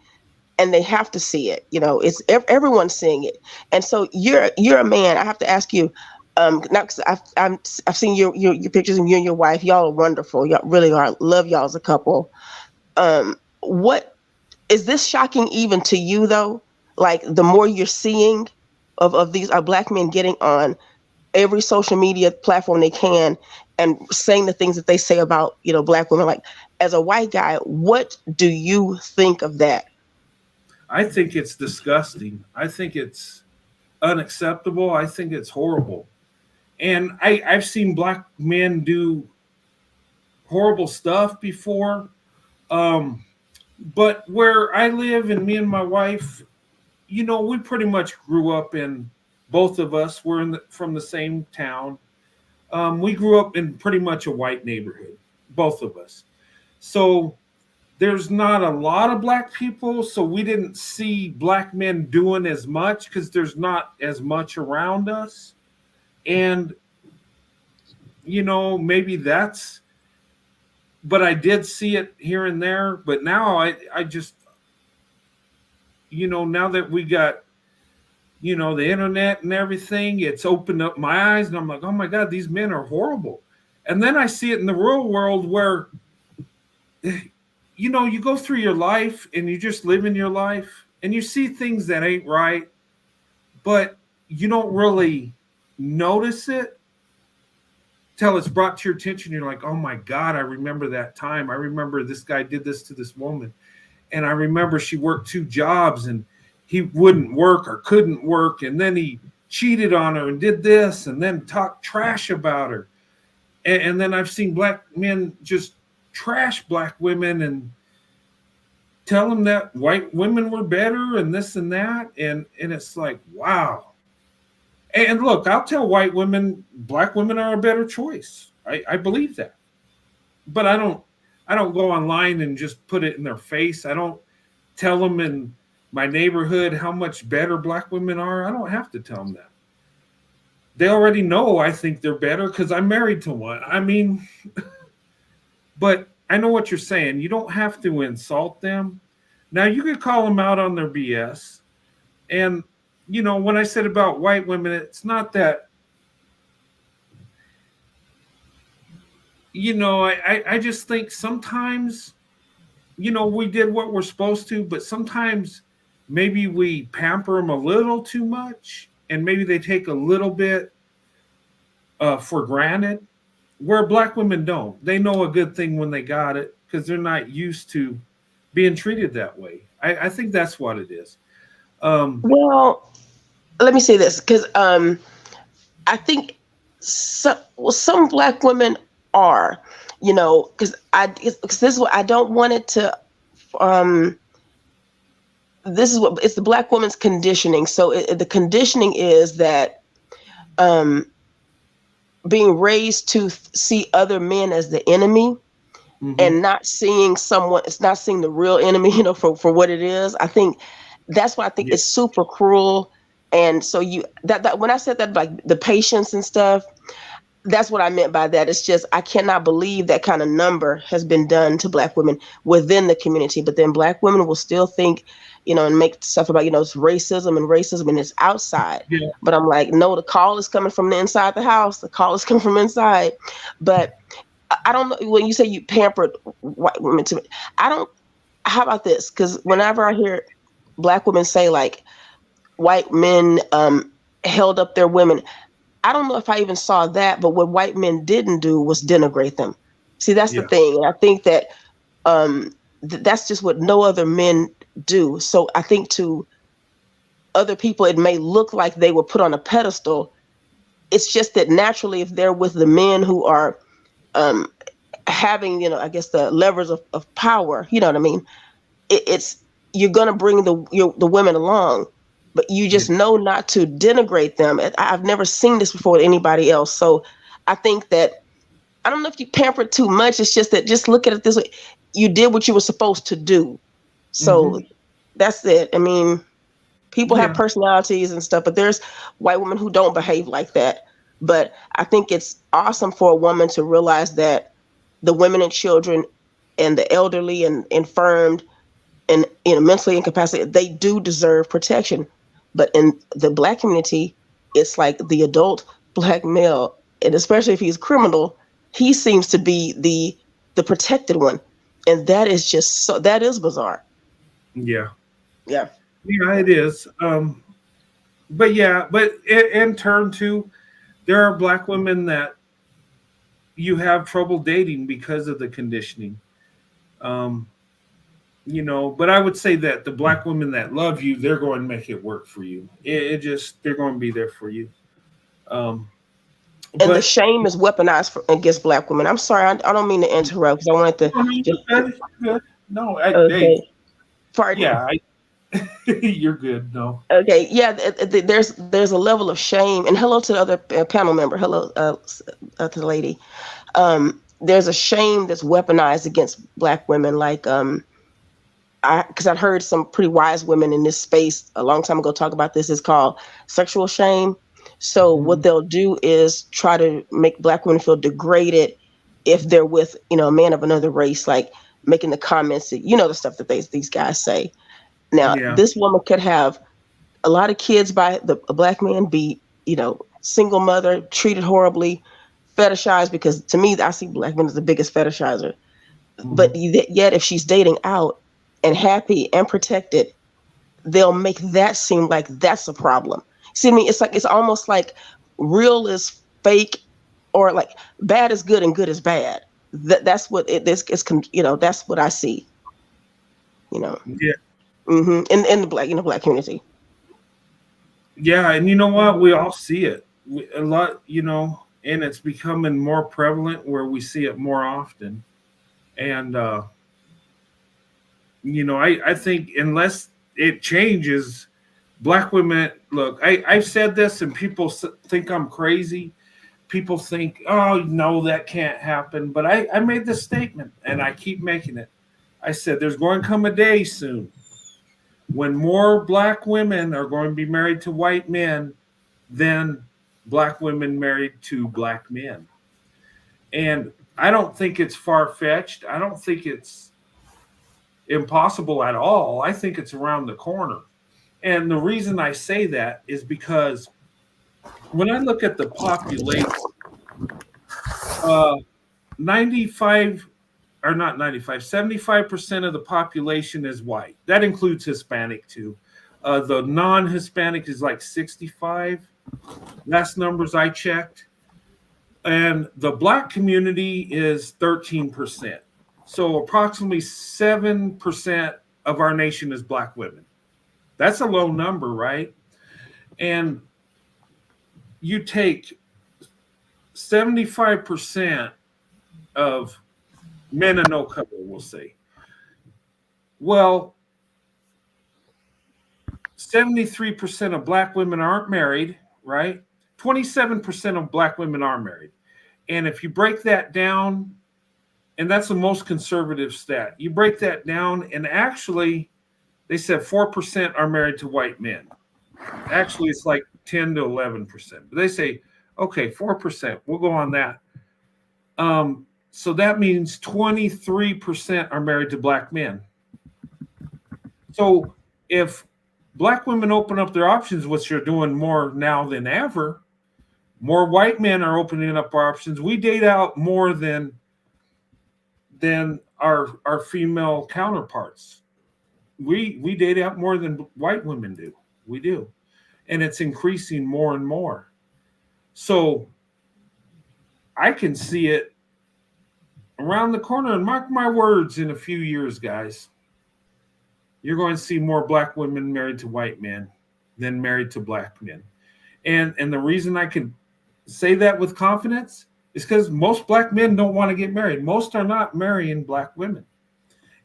and they have to see it. It's everyone's seeing it. And so you're a man. I have to ask you, not because I've seen your pictures of you and your wife. Y'all are wonderful. Y'all really are. Love y'all as a couple. What is this shocking even to you though? Like, the more you're seeing of these black men getting on every social media platform they can and saying the things that they say about, black women. Like, as a white guy, what do you think of that? I think it's disgusting. I think it's unacceptable. I think it's horrible. And I've seen black men do horrible stuff before. But where I live, and me and my wife, we pretty much grew up in, both of us were from the same town. We grew up in pretty much a white neighborhood, both of us. So there's not a lot of black people, so we didn't see black men doing as much because there's not as much around us. And, maybe that's, but I did see it here and there. But now I just, now that we got, the internet and everything, it's opened up my eyes, and I'm like, oh my God, these men are horrible. And then I see it in the real world where, you go through your life and you just live in your life and you see things that ain't right, but you don't really notice it till it's brought to your attention. You're like, oh my God, I remember that time. I remember this guy did this to this woman. And I remember she worked 2 jobs and he wouldn't work or couldn't work. And then he cheated on her and did this and then talked trash about her. And then I've seen black men just trash black women and tell them that white women were better and this and that. And it's like, wow. And look, I'll tell white women, black women are a better choice. I believe that. But I don't go online and just put it in their face. I don't tell them in my neighborhood how much better black women are. I don't have to tell them that. They already know I think they're better because I'm married to one. I mean, but I know what you're saying. You don't have to insult them. Now, you could call them out on their BS. And, when I said about white women, it's not that, I just think sometimes, we did what we're supposed to, but sometimes maybe we pamper them a little too much, and maybe they take a little bit for granted, where black women don't. They know a good thing when they got it because they're not used to being treated that way. I think that's what it is. Well, let me say this, because I think some black women are, because this is what I don't want it to this is what it's the Black woman's conditioning. So the conditioning is that being raised to see other men as the enemy, and not seeing someone, it's not seeing the real enemy, for what it is. I think that's why I think it's super cruel. And so that when I said that, like the patience and stuff, that's what I meant by that. It's just, I cannot believe that kind of number has been done to Black women within the community. But then Black women will still think, and make stuff about, it's racism and it's outside. Yeah. But I'm like, no, the call is coming from the inside the house. The call is coming from inside. But I don't know, when you say you pampered white women how about this? Because whenever I hear Black women say like white men held up their women, I don't know if I even saw that, but what white men didn't do was denigrate them. See, that's the thing. And I think that that's just what no other men do. So I think to other people, it may look like they were put on a pedestal. It's just that naturally, if they're with the men who are having, I guess the levers of power, you know what I mean? It's you're going to bring the women along, but you just know not to denigrate them. I've never seen this before with anybody else. So I think that, I don't know if you pamper it too much. It's just that, just look at it this way. You did what you were supposed to do. So that's it. I mean, people have personalities and stuff, but there's white women who don't behave like that. But I think it's awesome for a woman to realize that the women and children and the elderly and infirmed and mentally incapacitated, they do deserve protection. But in the Black community, it's like the adult Black male, and especially if he's criminal, he seems to be the protected one. And that is just that is bizarre. Yeah, it is. But in turn too, there are Black women that you have trouble dating because of the conditioning. But I would say that the Black women that love you, they're going to make it work for you. They're going to be there for you. And the shame is weaponized against Black women. I'm sorry, I don't mean to interrupt because I wanted to. No, okay. Pardon? Yeah, you're good. No. Okay. Yeah. There's a level of shame. And hello to the other panel member. Hello to the lady. There's a shame that's weaponized against Black women. Like, because I've heard some pretty wise women in this space a long time ago talk about this. It's called sexual shame. So what they'll do is try to make Black women feel degraded if they're with, a man of another race, like making the comments that, the stuff that these guys say. Now, this woman could have a lot of kids by a Black man, be, single mother, treated horribly, fetishized, because to me, I see Black men as the biggest fetishizer. But yet if she's dating out and happy and protected, they'll make that seem like that's a problem. See, I mean, it's almost like real is fake, or like bad is good and good is bad. That's what that's what I see. In the Black community. Yeah, and you know what? We all see it a lot, and it's becoming more prevalent where we see it more often. And I think unless it changes, Black women, look, I've said this and people think I'm crazy. People think, oh, no, that can't happen. But I made this statement and I keep making it. I said, there's going to come a day soon when more Black women are going to be married to white men than Black women married to Black men. And I don't think it's far-fetched. I don't think it's impossible at all. I think it's around the corner. And the reason I say that is because when I look at the population, 75% of the population is white. That includes Hispanic too. The non-Hispanic is like 65. Last numbers I checked. And the Black community is 13%. So approximately 7% of our nation is Black women. That's a low number, right? And you take 75% of men of no color, we'll say. Well, 73% of black women aren't married, right? 27% of black women are married. And if you break that down, and that's the most conservative stat, you break that down, and actually, they said 4% are married to white men. Actually, it's like 10 to 11%. But they say, okay, 4%, we'll go on that. So that means 23% are married to black men. So if black women open up their options, which they're doing more now than ever, more white men are opening up our options. We date out more than our female counterparts. We date out more than white women do. We do. And it's increasing more and more. So I can see it around the corner, and mark my words, in a few years, guys, you're going to see more black women married to white men than married to black men. And the reason I can say that with confidence is because most black men don't want to get married. Most are not marrying black women.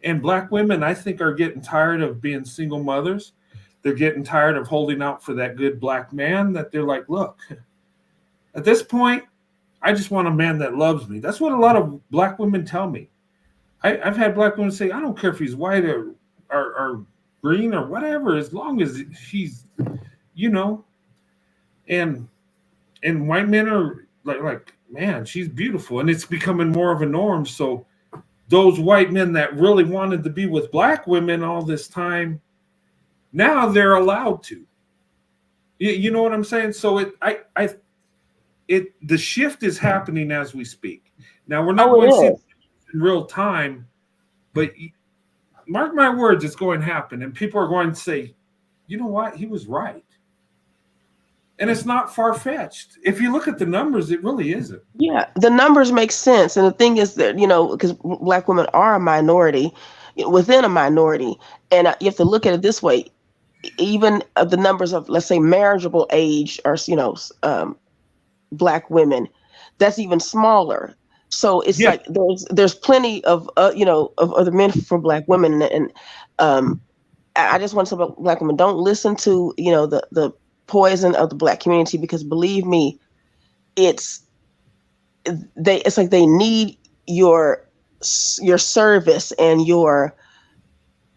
And black women, I think, are getting tired of being single mothers. They're getting tired of holding out for that good black man, that they're like, look, at this point, I just want a man that loves me. That's what a lot of black women tell me. I've had black women say, I don't care if he's white or green or whatever, as long as he's, and white men are like, man, she's beautiful. And it's becoming more of a norm. So those white men that really wanted to be with black women all this time, now they're allowed to. You know what I'm saying? So the shift is happening as we speak. Now, we're not going to see it in real time, but mark my words, it's going to happen. And people are going to say, you know what? He was right. And it's not far-fetched. If you look at the numbers, it really isn't. Yeah, the numbers make sense. And the thing is that, because black women are a minority within a minority. And you have to look at it this way. Even the numbers of, let's say, marriageable age or, black women, that's even smaller. So it's like there's plenty of of other men for black women. And I just want to say about black women, don't listen to the poison of the black community, because believe me, it's like they need your service and your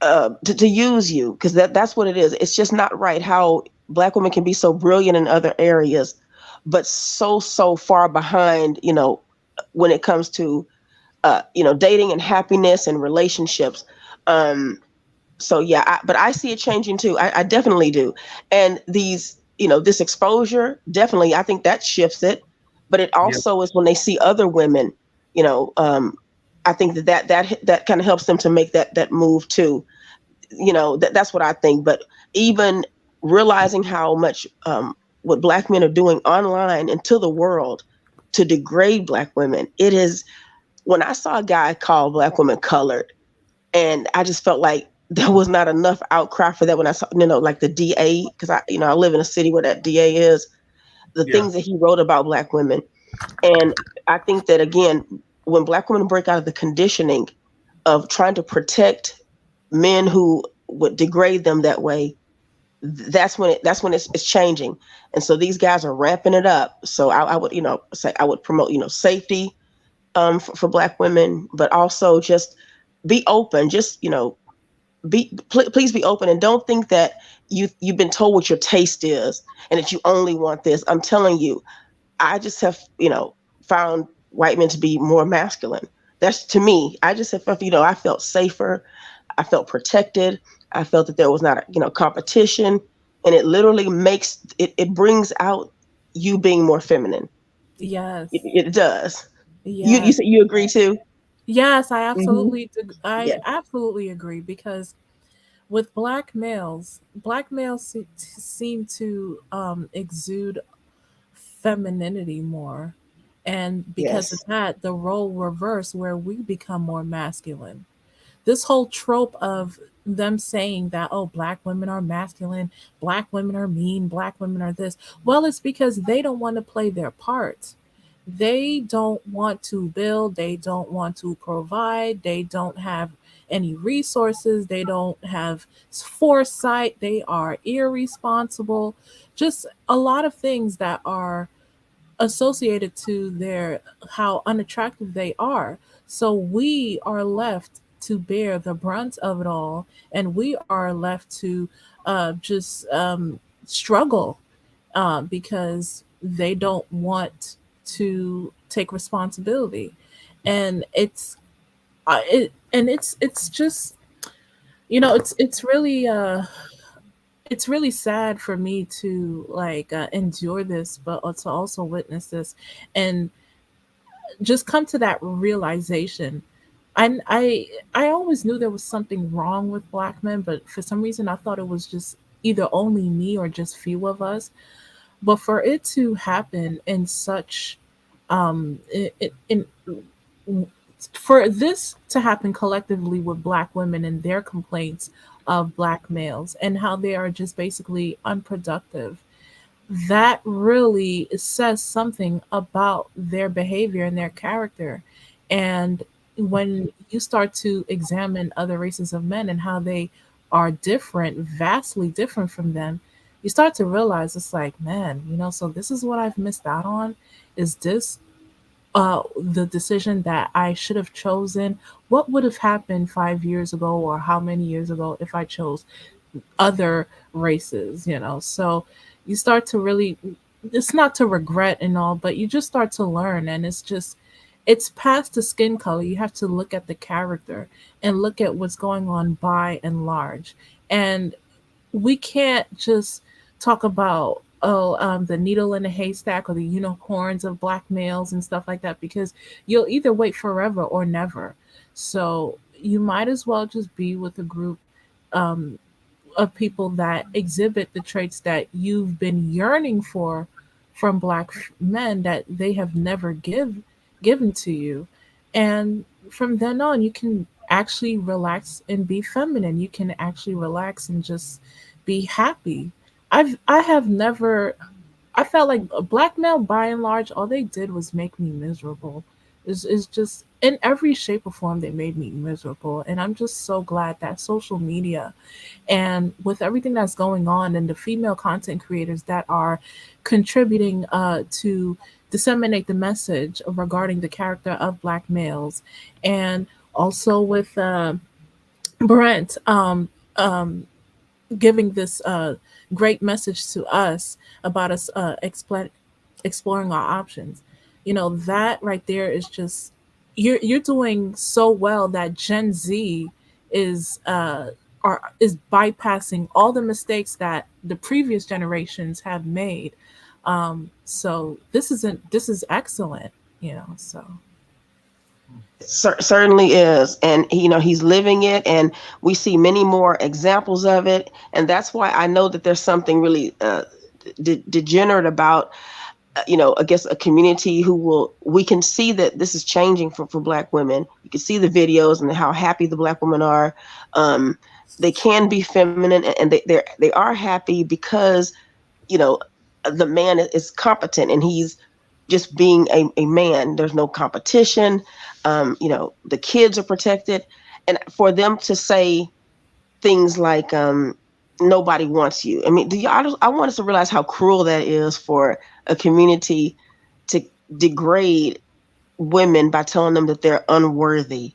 to use you, because that's what it is. It's just not right how black women can be so brilliant in other areas, but so far behind, when it comes to, dating and happiness and relationships. So yeah, but I see it changing too. I definitely do. And these, this exposure, definitely, I think that shifts it. But it also is when they see other women, I think that kind of helps them to make that move too. That's what I think. But even realizing how much what black men are doing online and to the world to degrade black women, it is, when I saw a guy call black women colored, and I just felt like there was not enough outcry for that when I saw, like the DA, because I live in a city where that DA is, the things that he wrote about black women. And I think that, again, when black women break out of the conditioning of trying to protect men who would degrade them that way, that's when it's changing. And so these guys are ramping it up. So I would, say I would promote, safety for black women, but also just be open. Just, please be open, and don't think that you've been told what your taste is and that you only want this. I'm telling you, I just have, found white men to be more masculine. That's, to me, I just have, I felt safer. I felt protected. I felt that there was not, competition, and it literally makes it brings out you being more feminine. Yes, It does. yes, You agree too? yes. I absolutely, Yeah. absolutely agree, because with black males seem to exude femininity more, and because of Yes. that, the role reverse where we become more masculine. This whole trope of them saying that, oh, black women are masculine, black women are mean, black women are this, well, it's because they don't want to play their part. They don't want to build, they don't want to provide, they don't have any resources, they don't have foresight, they are irresponsible, just a lot of things that are associated to their how unattractive they are. So we are left to bear the brunt of it all, and we are left to just struggle because they don't want to take responsibility, and it's just, it's really sad for me to like endure this, but to also witness this and just come to that realization. I always knew there was something wrong with black men, but for some reason I thought it was just either only me or just few of us. But for it to happen in such for this to happen collectively with black women and their complaints of black males and how they are just basically unproductive, that really says something about their behavior and their character. And when you start to examine other races of men and how they are different, vastly different from them, you start to realize it's like, man, so this is what I've missed out on. Is this the decision that I should have chosen? What would have happened 5 years ago or how many years ago if I chose other races, So you start to really, it's not to regret and all, but you just start to learn. And it's past the skin color. You have to look at the character and look at what's going on by and large. And we can't just talk about the needle in the haystack or the unicorns of black males and stuff like that, because you'll either wait forever or never. So you might as well just be with a group um, of people that exhibit the traits that you've been yearning for from black men that they have never given to you. And from then on, you can actually relax and be feminine. You can actually relax and just be happy. I have never, I felt like a black male by and large, all they did was make me miserable. Is just in every shape or form they made me miserable. And I'm just so glad that social media and with everything that's going on and the female content creators that are contributing to disseminate the message regarding the character of black males, and also with Brent giving this great message to us about us exploring our options. That right there is just, you're doing so well that Gen Z is is bypassing all the mistakes that the previous generations have made. So this is excellent. So Certainly is. And he's living it, and we see many more examples of it. And that's why I know that there's something really degenerate about I guess a community we can see that this is changing for black women. You can see the videos and how happy the black women are. They can be feminine, and they are happy because the man is competent and he's just being a man. There's no competition. The kids are protected. And for them to say things like, nobody wants you. I mean, I want us to realize how cruel that is for a community to degrade women by telling them that they're unworthy.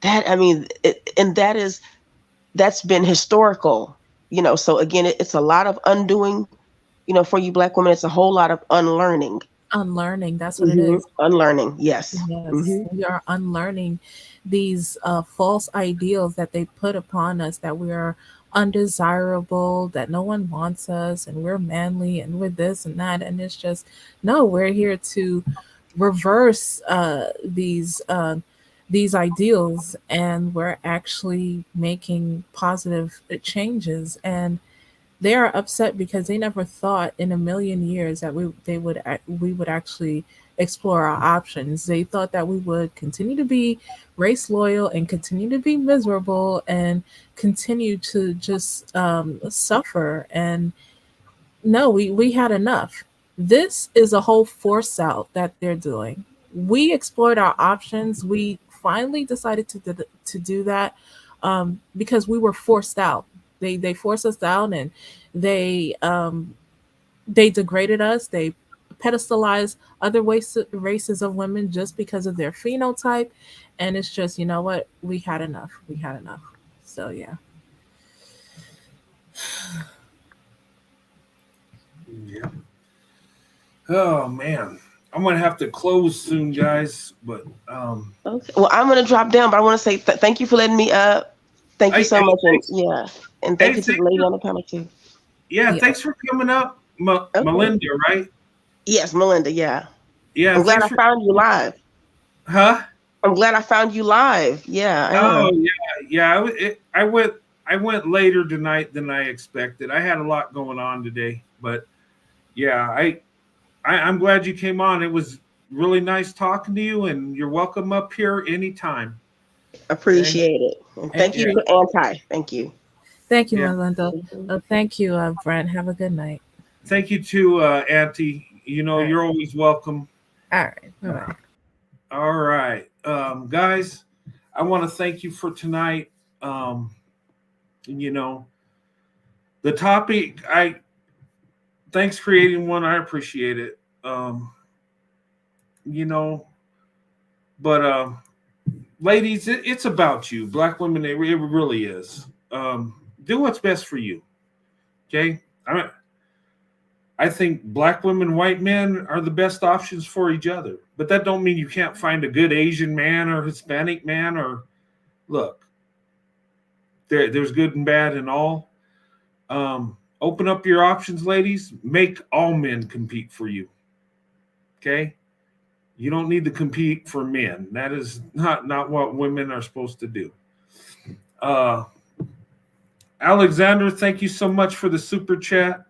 That's been historical, so again, it's a lot of undoing, for you black women. It's a whole lot of unlearning. unlearning, that's what it is. Unlearning, yes. Yes, we are unlearning these false ideals that they put upon us, that we are undesirable, that no one wants us, and we're manly, and we're this and that. And it's just, no, we're here to reverse these ideals, and we're actually making positive changes. And they are upset because they never thought in a million years that we would actually explore our options. They thought that we would continue to be race loyal and continue to be miserable and continue to just suffer. And no, we had enough. This is a whole force out that they're doing. We explored our options. We finally decided to do that. because we were forced out. They forced us out, and they degraded us. They pedestalized other races of women just because of their phenotype, and it's just, you know what, we had enough. We had enough. So yeah. Yeah. Oh man, I'm gonna have to close soon, guys. But Okay. Well, I'm gonna drop down, but I want to say thank you for letting me up. Thank you so much, and yeah, and thank you to the lady on the panel too. Yeah, Yeah. thanks for coming up, Okay. Melinda. Right? Yes, Melinda. Yeah, Yeah, I'm glad thanks I for. found you live. Huh? I'm glad I found you live. Yeah, I Oh am. yeah. I went later tonight than I expected. I had a lot going on today, but yeah, I'm glad you came on. It was really nice talking to you, and you're welcome up here anytime. Okay? Appreciate it. And thank you Yeah. for anti. Thank you. Thank you, Yeah. Melinda. Thank you, Brent. Have a good night. Thank you too, Auntie. You know, All right. you're always welcome. All right. Bye-bye. All right. Guys, I want to thank you for tonight. You know, the topic, thanks creating one. I appreciate it. You know, but ladies, it's about you. Black women, it really is. Do what's best for you. Okay? I think black women, white men are the best options for each other. But that don't mean you can't find a good Asian man or Hispanic man. Or look, there's good and bad in all. Open up your options, ladies. Make all men compete for you. Okay? You don't need to compete for men. That is not what women are supposed to do. Alexander, thank you so much for the super chat.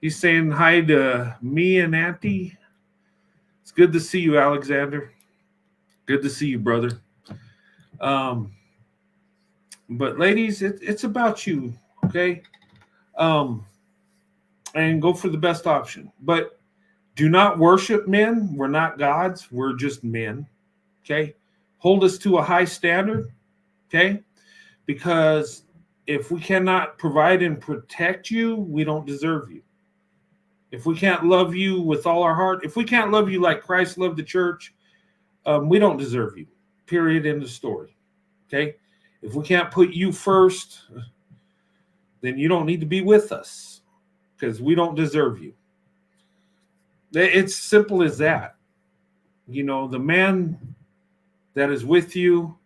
He's saying hi to me and Auntie. It's good to see you, Alexander. Good to see you, brother. But ladies, it's about you, okay? And go for the best option. But do not worship men. We're not gods. We're just men, okay? Hold us to a high standard, okay? Because if we cannot provide and protect you, we don't deserve you. If we can't love you with all our heart, if we can't love you like Christ loved the church, we don't deserve you. Period. End of story. Okay? If we can't put you first, then you don't need to be with us because we don't deserve you. It's simple as that. You know, the man that is with you,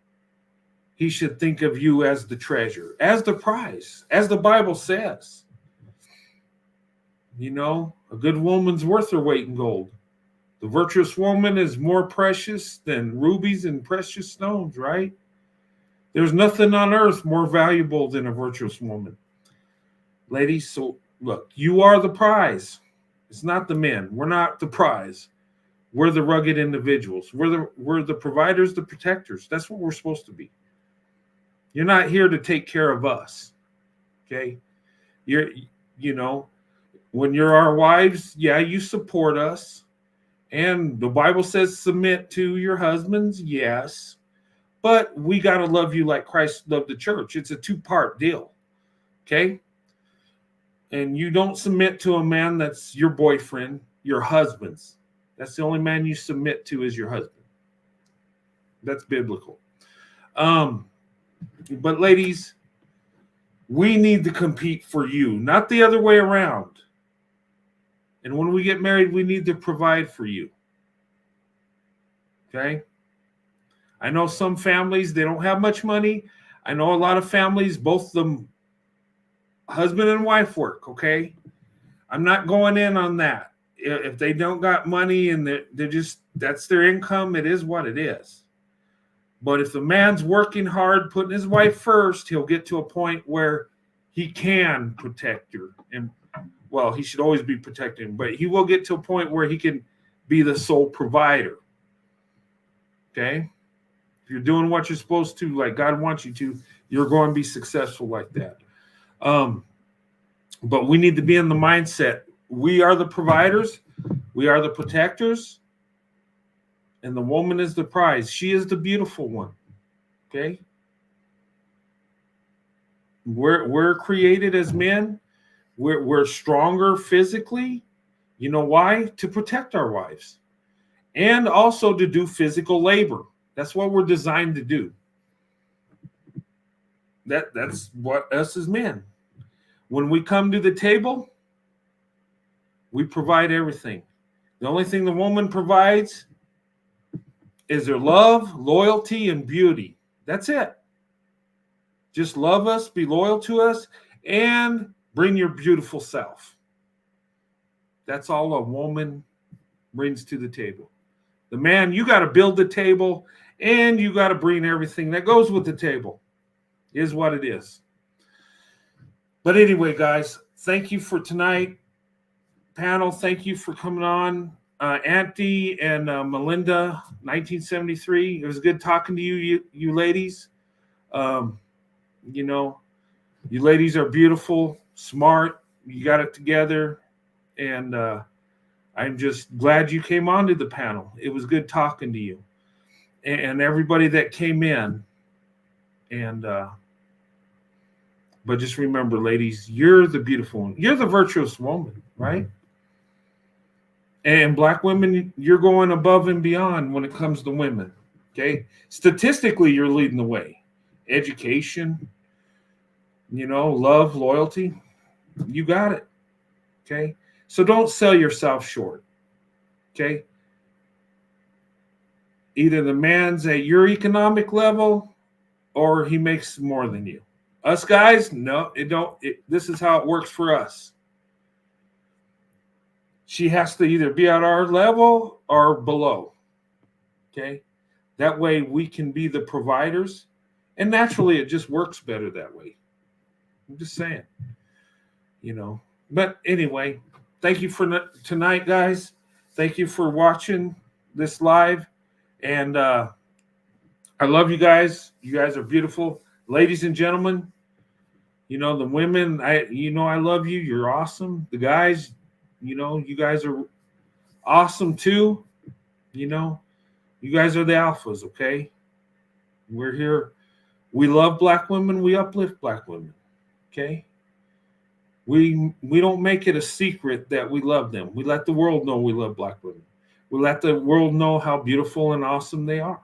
he should think of you as the treasure, as the prize, as the Bible says. You know, a good woman's worth her weight in gold. The virtuous woman is more precious than rubies and precious stones, right? There's nothing on earth more valuable than a virtuous woman. Ladies, so look, you are the prize. It's not the men. We're not the prize. We're the rugged individuals. We're the providers, the protectors. That's what we're supposed to be. You're not here to take care of us. Okay? You know, when you're our wives, yeah, you support us. And the Bible says submit to your husbands, yes. But we got to love you like Christ loved the church. It's a two-part deal. Okay? And you don't submit to a man that's your boyfriend, your husband's. That's the only man you submit to is your husband. That's biblical. But ladies, we need to compete for you, not the other way around. And when we get married, we need to provide for you. Okay? I know some families, they don't have much money. I know a lot of families, both them husband and wife work, okay? I'm not going in on that. If they don't got money and they're just, that's their income, it is what it is. But if the man's working hard, putting his wife first, he'll get to a point where he can protect her. And, well, he should always be protecting, but he will get to a point where he can be the sole provider. Okay? If you're doing what you're supposed to, like God wants you to, you're going to be successful like that. But we need to be in the mindset. We are the providers. We are the protectors. And the woman is the prize. She is the beautiful one. Okay? We're created as men. We're stronger physically. You know why? To protect our wives, and also to do physical labor. That's what we're designed to do. That's what us as men. When we come to the table, we provide everything. The only thing the woman provides is her love, loyalty, and beauty. That's it. Just love us, be loyal to us, and bring your beautiful self. That's all a woman brings to the table. The man, you got to build the table, and you got to bring everything that goes with the table. Is what it is. But anyway, guys, thank you for tonight. Panel, thank you for coming on. Auntie and Melinda, 1973. It was good talking to you ladies. You know, you ladies are beautiful, smart. You got it together. And I'm just glad you came on to the panel. It was good talking to you. And everybody that came in. And but just remember, ladies, you're the beautiful one. You're the virtuous woman, right? And black women, you're going above and beyond when it comes to women. Okay. Statistically, you're leading the way. Education, love, loyalty. You got it. Okay. So don't sell yourself short. Okay. Either the man's at your economic level or he makes more than you. Us guys, no, this is how it works for us. She has to either be at our level or below. Okay. That way we can be the providers. And naturally, it just works better that way. I'm just saying, But anyway, thank you for tonight, guys. Thank you for watching this live. And I love you guys. You guys are beautiful. Ladies and gentlemen, the women, I love you. You're awesome. The guys, you guys are awesome too. You guys are the alphas, okay? We're here. We love black women. We uplift black women, okay? We don't make it a secret that we love them. We let the world know we love black women. We let the world know how beautiful and awesome they are.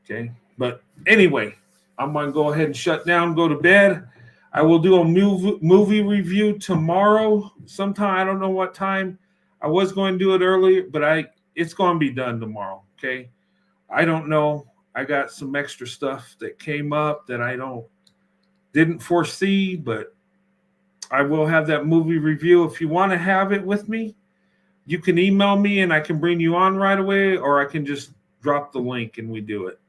Okay? But anyway, I'm going to go ahead and shut down, go to bed. I will do a movie review tomorrow sometime. I don't know what time. I was going to do it earlier, but it's going to be done tomorrow, okay? I don't know. I got some extra stuff that came up that I didn't foresee, but I will have that movie review. If you want to have it with me, you can email me and I can bring you on right away, or I can just drop the link and we do it.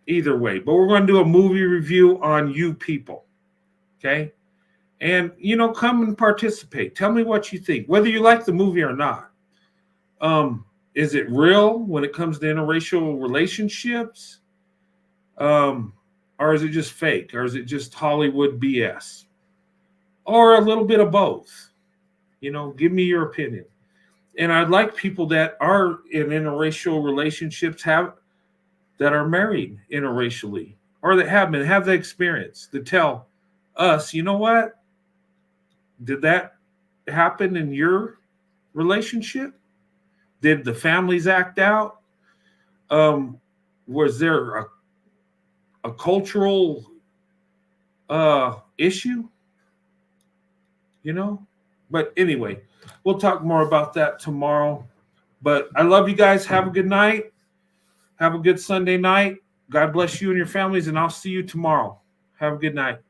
Either way, but we're going to do a movie review on you people. Okay. And, come and participate. Tell me what you think, whether you like the movie or not. Is it real when it comes to interracial relationships? Or is it just fake? Or is it just Hollywood BS? Or a little bit of both? Give me your opinion. And I'd like people that are in interracial relationships that are married interracially, or that have the experience to tell us, you know what? Did that happen in your relationship? Did the families act out? Was there a cultural issue? But anyway, we'll talk more about that tomorrow. But I love you guys. Have a good night. Have a good Sunday night. God bless you and your families, and I'll see you tomorrow. Have a good night.